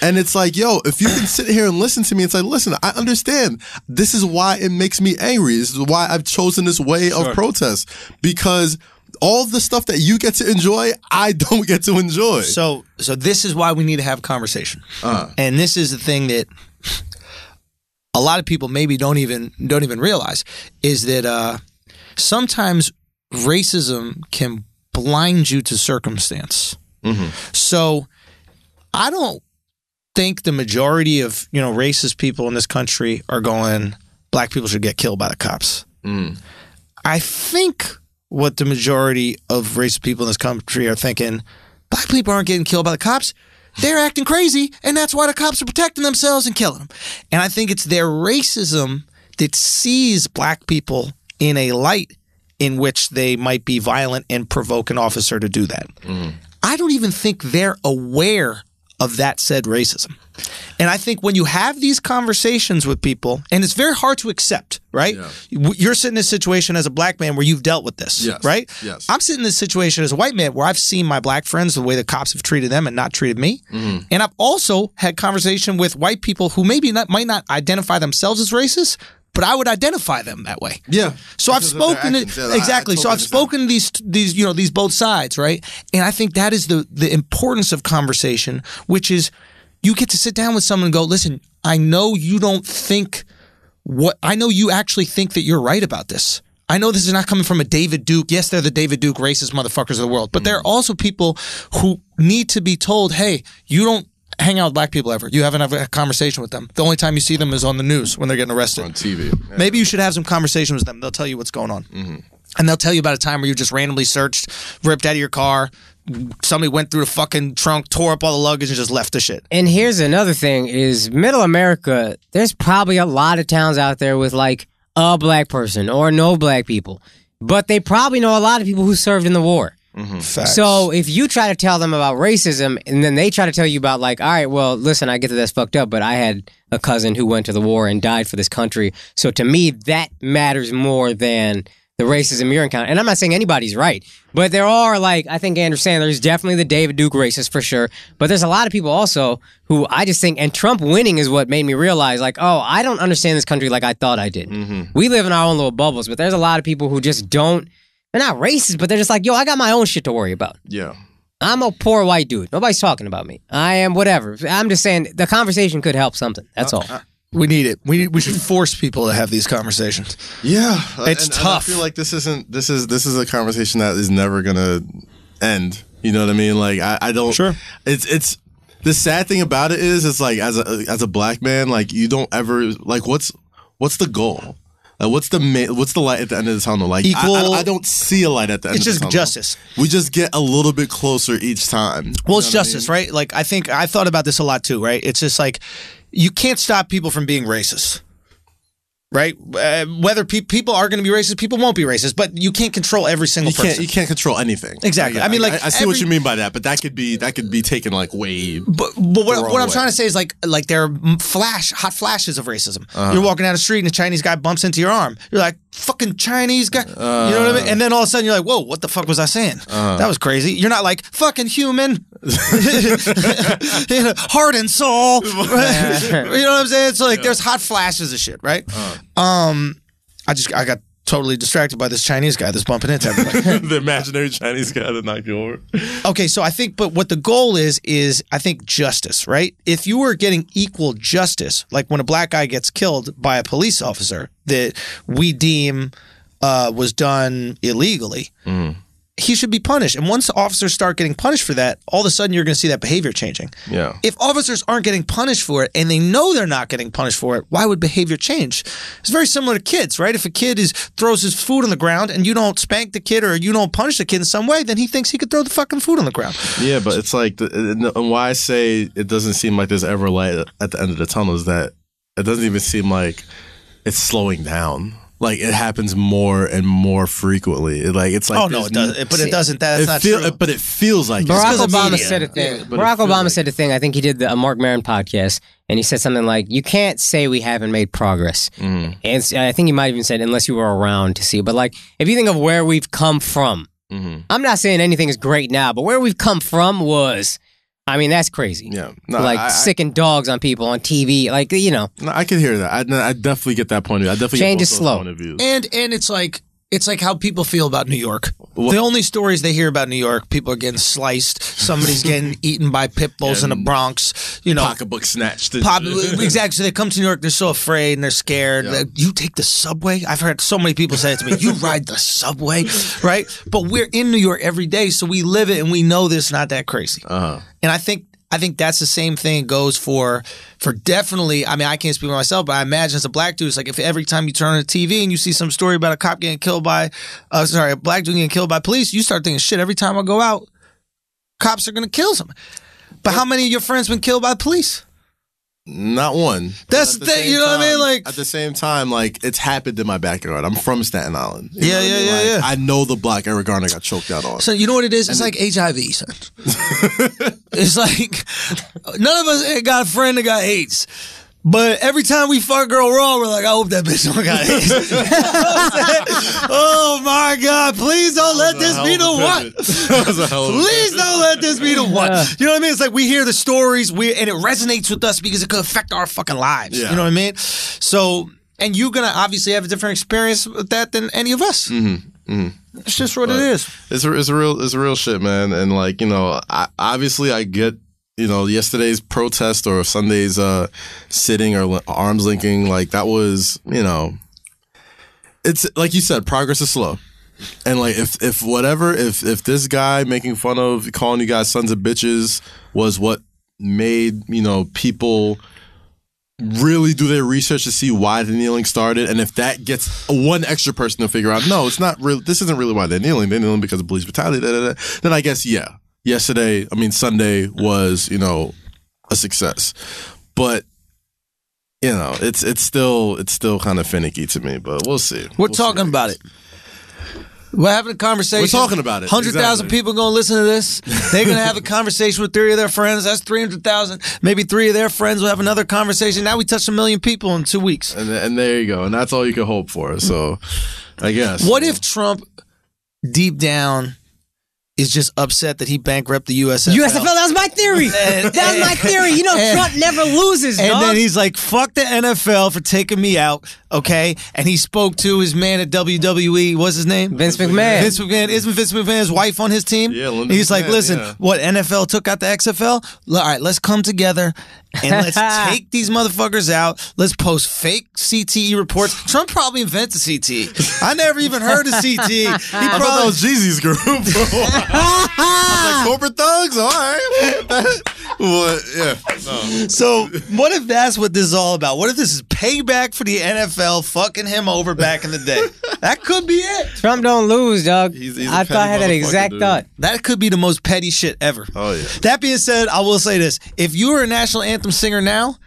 And it's like, yo, if you can sit here and listen to me, it's like, listen, I understand. This is why it makes me angry. This is why I've chosen this way of protest. Because all the stuff that you get to enjoy, I don't get to enjoy. So this is why we need to have a conversation. And this is the thing that a lot of people maybe don't even realize is that sometimes racism can blind you to circumstance. Mm-hmm. So I don't think the majority of racist people in this country are going, black people should get killed by the cops. Mm. I think what the majority of racist people in this country are thinking, black people aren't getting killed by the cops. They're acting crazy, and that's why the cops are protecting themselves and killing them. And I think it's their racism that sees black people in a light in which they might be violent and provoke an officer to do that. Mm. I don't even think they're aware of that said racism. And I think when you have these conversations with people, and it's very hard to accept, right? Yeah. You're sitting in a situation as a black man where you've dealt with this, right? Yes. I'm sitting in this situation as a white man where I've seen my black friends, the way the cops have treated them and not treated me. Mm-hmm. And I've also had conversation with white people who maybe might not identify themselves as racist, but I would identify them that way. Yeah. So I've spoken to, exactly. So I've spoken to these both sides, right? And I think that is the importance of conversation, which is you get to sit down with someone and go, listen, I know you don't think I know you actually think that you're right about this. I know this is not coming from a David Duke. Yes, they're the David Duke racist motherfuckers of the world, but there are also people who need to be told, hey, you don't hang out with black people ever. You haven't had a conversation with them. The only time you see them is on the news when they're getting arrested. On TV. Yeah. Maybe you should have some conversation with them. They'll tell you what's going on. Mm-hmm. And they'll tell you about a time where you just randomly searched, ripped out of your car, somebody went through the fucking trunk, tore up all the luggage, and just left the shit. And here's another thing is middle America, there's probably a lot of towns out there with like a black person or no black people. But they probably know a lot of people who served in the war. Mm-hmm. So if you try to tell them about racism and then they try to tell you about like, all right, well, listen, I get that that's fucked up, but I had a cousin who went to the war and died for this country. So to me, that matters more than the racism you're encountering. And I'm not saying anybody's right, but there are like, I think Andrew's saying there's definitely the David Duke racist for sure. But there's a lot of people also who I just think, and Trump winning is what made me realize like, oh, I don't understand this country like I thought I did. Mm-hmm. We live in our own little bubbles, but there's a lot of people who just don't. They're not racist, but they're just like, yo, I got my own shit to worry about. Yeah. I'm a poor white dude. Nobody's talking about me. I am whatever. I'm just saying the conversation could help something. That's all. We need it. We should force people to have these conversations. Yeah. It's tough. And I feel like this is a conversation that is never gonna end. You know what I mean? Like I don't. Sure. It's the sad thing about it is it's like as a black man, like you don't ever like what's the goal? What's the light at the end of the tunnel? Like I don't see a light at the end of the tunnel. It's just justice. We just get a little bit closer each time. Well, it's justice, right? Like I think I thought about this a lot too, right? It's just like you can't stop people from being racist. Right? Whether people are going to be racist, people won't be racist, but you can't control every single person. You can't control anything. Exactly. I mean, like I see what you mean by that, but that could be taken like way. But what I'm trying to say is like there are hot flashes of racism. You're walking down the street and a Chinese guy bumps into your arm. You're like, fucking Chinese guy. You know what I mean? And then all of a sudden you're like, whoa, what the fuck was I saying? That was crazy. You're not like fucking human, heart and soul. Right? You know what I'm saying? It's like there's hot flashes of shit, right? I got totally distracted by this Chinese guy that's bumping into everybody. The imaginary Chinese guy that knocked you over. Okay, so I think, but what the goal is I think justice, right? If you were getting equal justice, like when a black guy gets killed by a police officer that we deem was done illegally, he should be punished. And once officers start getting punished for that, all of a sudden you're going to see that behavior changing. Yeah. If officers aren't getting punished for it and they know they're not getting punished for it, why would behavior change? It's very similar to kids, right? If a kid throws his food on the ground and you don't spank the kid or you don't punish the kid in some way, then he thinks he could throw the fucking food on the ground. Yeah, but it's like, and why I say it doesn't seem like there's ever light at the end of the tunnel is that it doesn't even seem like it's slowing down. Like, it happens more and more frequently. It's like, oh no, it doesn't. But it doesn't. That's not true. But it feels like Barack it's Obama said a thing. Barack Obama said a thing. I think he did a Mark Maron podcast, and he said something like, "You can't say we haven't made progress." And I think he might even said, "Unless you were around to see." But like, if you think of where we've come from, I'm not saying anything is great now, but where we've come from was. I mean, that's crazy. Yeah. No, like sicking dogs on people on TV. Like, you know. No, I can hear that. I definitely get that point of view. I definitely Change get is slow. Point of view. And it's like how people feel about New York. The only stories they hear about New York, people are getting sliced. Somebody's getting eaten by pit bulls in the Bronx. You know, pocketbook snatched. Exactly. So they come to New York, they're so afraid and they're scared. Yeah. You take the subway? I've heard so many people say it to me. You ride the subway, right? But we're in New York every day, so we live it and we know this not that crazy. And I think that's the same thing goes for definitely. I mean, I can't speak for myself, but I imagine as a black dude, it's like if every time you turn on the TV and you see some story about a cop getting killed by, a black dude getting killed by police, you start thinking, shit, every time I go out, cops are going to kill someone. But how many of your friends been killed by police? Not one. That's the thing, you know what I mean? Like, at the same time, like, it's happened in my backyard. I'm from Staten Island. Yeah. I know the block Eric Garner got choked out on. So you know what it is? It's like HIV, son. It's like none of us got a friend that got AIDS. But every time we fuck a girl raw, we're like, I hope that bitch don't got AIDS. Oh my God, please don't let this be the one. Please don't let this be the one. You know what I mean? It's like we hear the stories and it resonates with us because it could affect our fucking lives. Yeah. You know what I mean? So, and you're going to obviously have a different experience with that than any of us. It's just what it is. It's a real shit, man. And like, you know, I get, you know, yesterday's protest or Sunday's sitting or arms linking, like that was, you know, it's like you said, progress is slow. And like if this guy making fun of calling you guys sons of bitches was what made, you know, people really do their research to see why the kneeling started, and if that gets one extra person to figure out, no, it's not real, this isn't really why they're kneeling because of police brutality, then I guess, yeah. Sunday was, you know, a success. But, you know, it's still kind of finicky to me, but we'll see. We're talking about it. We're having a conversation. We're talking about it. 100,000 people going to listen to this. They're going to have a conversation with 3 of their friends. That's 300,000. Maybe 3 of their friends will have another conversation. Now we touched 1 million people in 2 weeks. And there you go. And that's all you can hope for. So, I guess. What if Trump, deep down, is just upset that he bankrupted the USFL. USFL, that was my theory. That was my theory. You know, Trump never loses, dog. And then he's like, fuck the NFL for taking me out, okay? And he spoke to his man at WWE. What's his name? Vince McMahon. Vince McMahon. Isn't Vince McMahon's wife on his team? Yeah, Linda he's McMahon, like, listen, yeah. What, NFL took out the XFL? All right, let's come together and let's take these motherfuckers out. Let's post fake CTE reports. Trump probably invented CTE. I never even heard of CTE. I thought that was Jeezy's group. Like corporate thugs? All right. What? Yeah. No. So what if that's what this is all about? What if this is payback for the NFL fucking him over back in the day? That could be it. Trump don't lose, dog. I thought I had that exact thought. That could be the most petty shit ever. Oh, yeah. That being said, I will say this. If you were a national anthem singer now,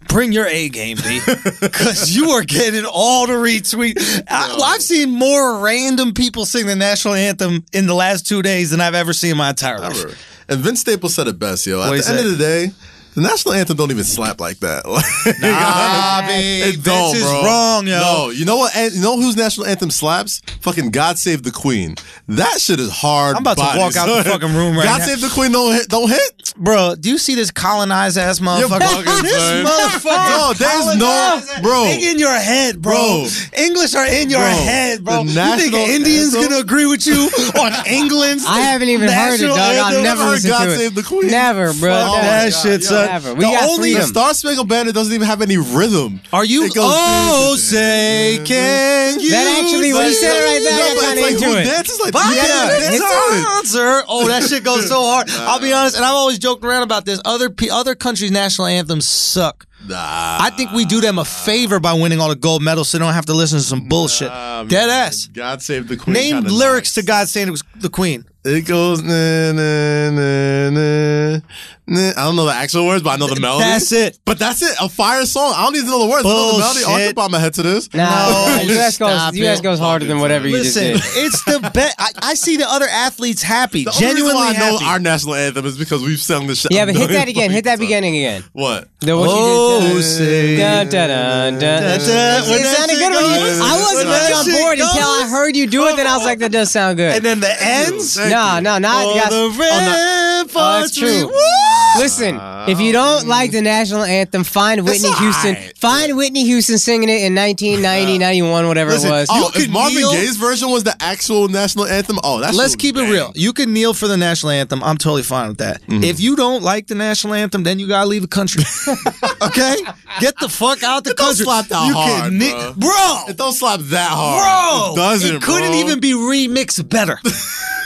bring your A game, B. Because you are getting all the retweet. I've seen more random people sing the national anthem in the last 2 days than I've ever seen in my entire life. And Vince Staples said it best, yo. At the end of the day, The national anthem don't even slap like that. Nah, babe. This is wrong, yo. No, you know what? You know whose national anthem slaps? Fucking God Save the Queen. That shit is hard. I'm about to walk out the fucking room right now. God Save the Queen don't hit? Bro, do you see this colonized ass motherfucker? This motherfucker. Bro, there's no... Bro. They in your head, bro. English are in your head, bro. You think Indians gonna agree with you on England's I haven't even heard it, dog. I've never listened God to it. Save the Queen. Never, bro. That shit, son. Never. We got The freedom. Star Spangled Banner doesn't even have any rhythm. Are you? Oh, say can you? That actually, when you said it right there, I got kind of into it. Dances like Oh, that shit goes so hard. I'll be honest, and I've always joked around about this. Other countries' national anthems suck. I think we do them a favor by winning all the gold medals so they don't have to listen to some bullshit. Dead ass. God Save the Queen. Name lyrics to God Save the Queen. It goes na na na na na. I don't know the actual words, but I know the melody. That's it. But that's it. A fire song. I don't even know the words. I know the melody. I'll keep on my head to this. No, US goes harder than whatever you just did. It's the best. I see the other athletes happy. The Genuinely only reason why I know happy. our national anthem is because we've sung this shit. Yeah, but hit that again. Hit that beginning again. What? Say. It sounded good when you. I wasn't really on board until I heard you do it. Then I was like, that does sound good. And then the ends. No, not. That's true. Listen, if you don't like the national anthem, find Whitney Houston. Find Whitney Houston singing it in 1990, 91, whatever it was. If Marvin Gaye's version was the actual national anthem, let's keep it real. You can kneel for the national anthem. I'm totally fine with that. If you don't like the national anthem, then you gotta leave the country. Okay? Get the fuck out the country. Don't slap that hard, bro. It don't slap that hard. Bro. It doesn't, It couldn't even be remixed better.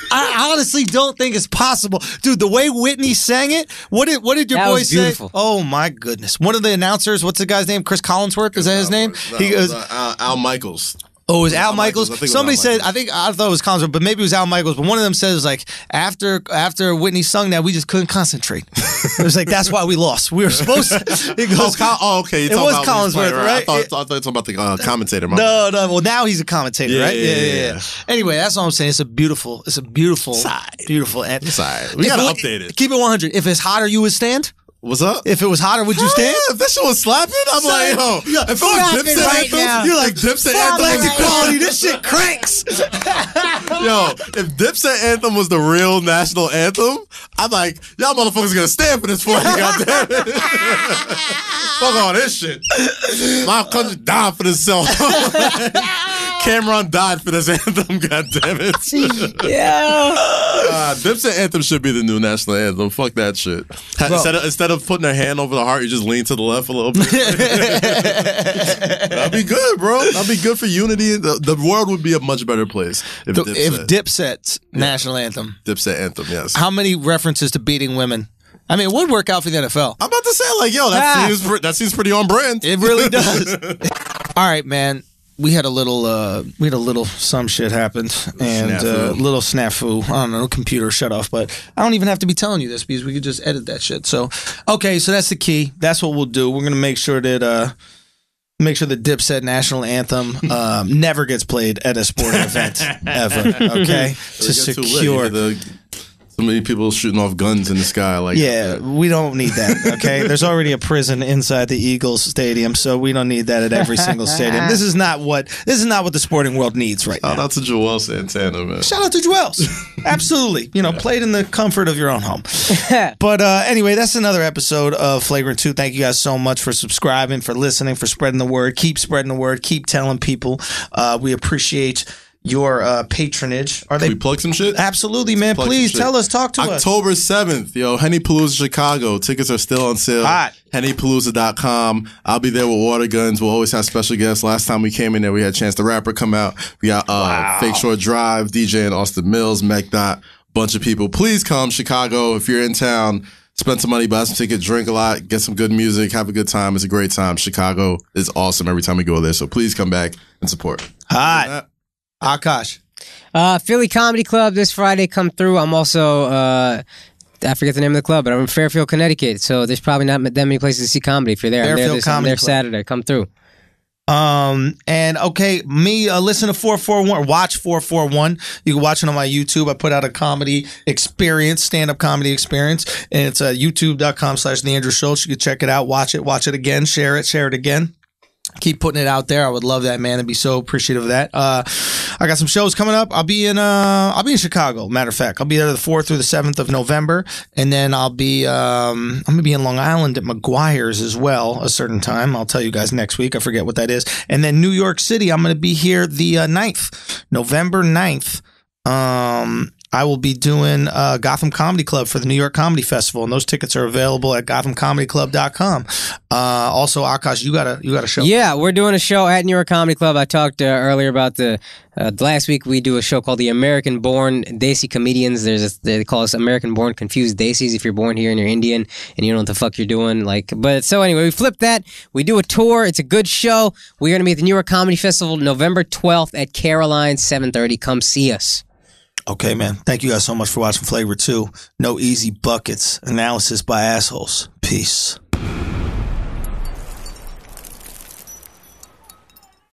I honestly don't think it's possible. Dude, the way Whitney sang it, what did your boy say? Beautiful. Oh my goodness. One of the announcers, what's the guy's name? Chris Collinsworth? Is that his name? He goes Al Michaels. Oh, it was Al Michaels? Somebody said, Michaels. I thought it was Collinsworth, but maybe it was Al Michaels. But one of them said it was like, after Whitney sung that, we just couldn't concentrate. It was like, that's why we lost. We were supposed to. It goes, okay. It was Collinsworth, right? I thought it was about the commentator. No. Well, now he's a commentator, right? Yeah. Anyway, that's all I'm saying. It's a beautiful side. Beautiful. Side. We got to update it. Keep it 100. If it's hotter, you would stand? What's up? If it was hotter, would you stand? If that shit was slapping, I'm like, yo. If it was Dipset right anthem, now. you're like Dipset anthem. Black equality, this shit cranks. Yo, if Dipset anthem was the real national anthem, I'm like, y'all motherfuckers gonna stand for this for me, goddammit. Fuck all this shit. My country died for this song. Cameron died for this anthem, goddammit. Yeah. Dipset anthem should be the new national anthem. Fuck that shit. Instead of putting their hand over the heart, you just lean to the left a little bit. That'd be good, bro. That'd be good for unity. The world would be a much better place if Dipset's national anthem. Dipset anthem, yes. How many references to beating women? I mean, it would work out for the NFL. I'm about to say, like, yo, that seems pretty on brand. It really does. All right, man. We had a little some shit happened and little snafu. I don't know, computer shut off, but I don't even have to be telling you this because we could just edit that shit. So, okay, so that's the key. That's what we'll do. We're gonna make sure that the Dipset national anthem never gets played at a sporting event ever. Okay, to secure so many people shooting off guns in the sky. We don't need that. Okay, there's already a prison inside the Eagles stadium, so we don't need that at every single stadium. This is not what the sporting world needs right now. Shout out to Joel Santana, man. Shout out to Joel's. Absolutely. Played in the comfort of your own home. But anyway, that's another episode of Flagrant 2. Thank you guys so much for subscribing, for listening, for spreading the word. Keep spreading the word. Keep telling people. We appreciate your patronage. Can we plug some shit? Absolutely, man. Please tell us. Talk to us. October 7th, yo, Hennypalooza Chicago. Tickets are still on sale. Hot. Hennypalooza.com. I'll be there with water guns. We'll always have special guests. Last time we came in there, we had Chance the Rapper come out. We got Fake Short Drive, DJ and Austin Mills, Mech Dot, bunch of people. Please come, Chicago. If you're in town, spend some money, buy some tickets, drink a lot, get some good music, have a good time. It's a great time. Chicago is awesome every time we go there. So please come back and support. Hot. Akaash. Philly Comedy Club this Friday. Come through. I'm also, I forget the name of the club, but I'm in Fairfield, Connecticut. So there's probably not that many places to see comedy if you're there. I'm there Saturday. Come through. And okay, listen to 441 or watch 441. You can watch it on my YouTube. I put out a comedy experience, stand-up comedy experience, and it's youtube.com/The Andrew Schulz. You can check it out, watch it again, share it again. Keep putting it out there. I would love that, man. I'd be so appreciative of that. I got some shows coming up. I'll be in Chicago. Matter of fact, I'll be there the 4th through the 7th of November, and then I'm gonna be in Long Island at McGuire's as well a certain time. I'll tell you guys next week. I forget what that is. And then New York City, I'm gonna be here the 9th, November 9th. I will be doing Gotham Comedy Club for the New York Comedy Festival, and those tickets are available at GothamComedyClub.com. Also, Akaash, you got a show. Yeah, we're doing a show at New York Comedy Club. I talked earlier about the last week we do a show called the American Born Desi Comedians. They call us American Born Confused Desis if you're born here and you're Indian and you don't know what the fuck you're doing. But so anyway, we flipped that. We do a tour. It's a good show. We're going to be at the New York Comedy Festival November 12th at Caroline, 7:30. Come see us. Okay, man. Thank you guys so much for watching Flagrant 2. No easy buckets. Analysis by assholes. Peace.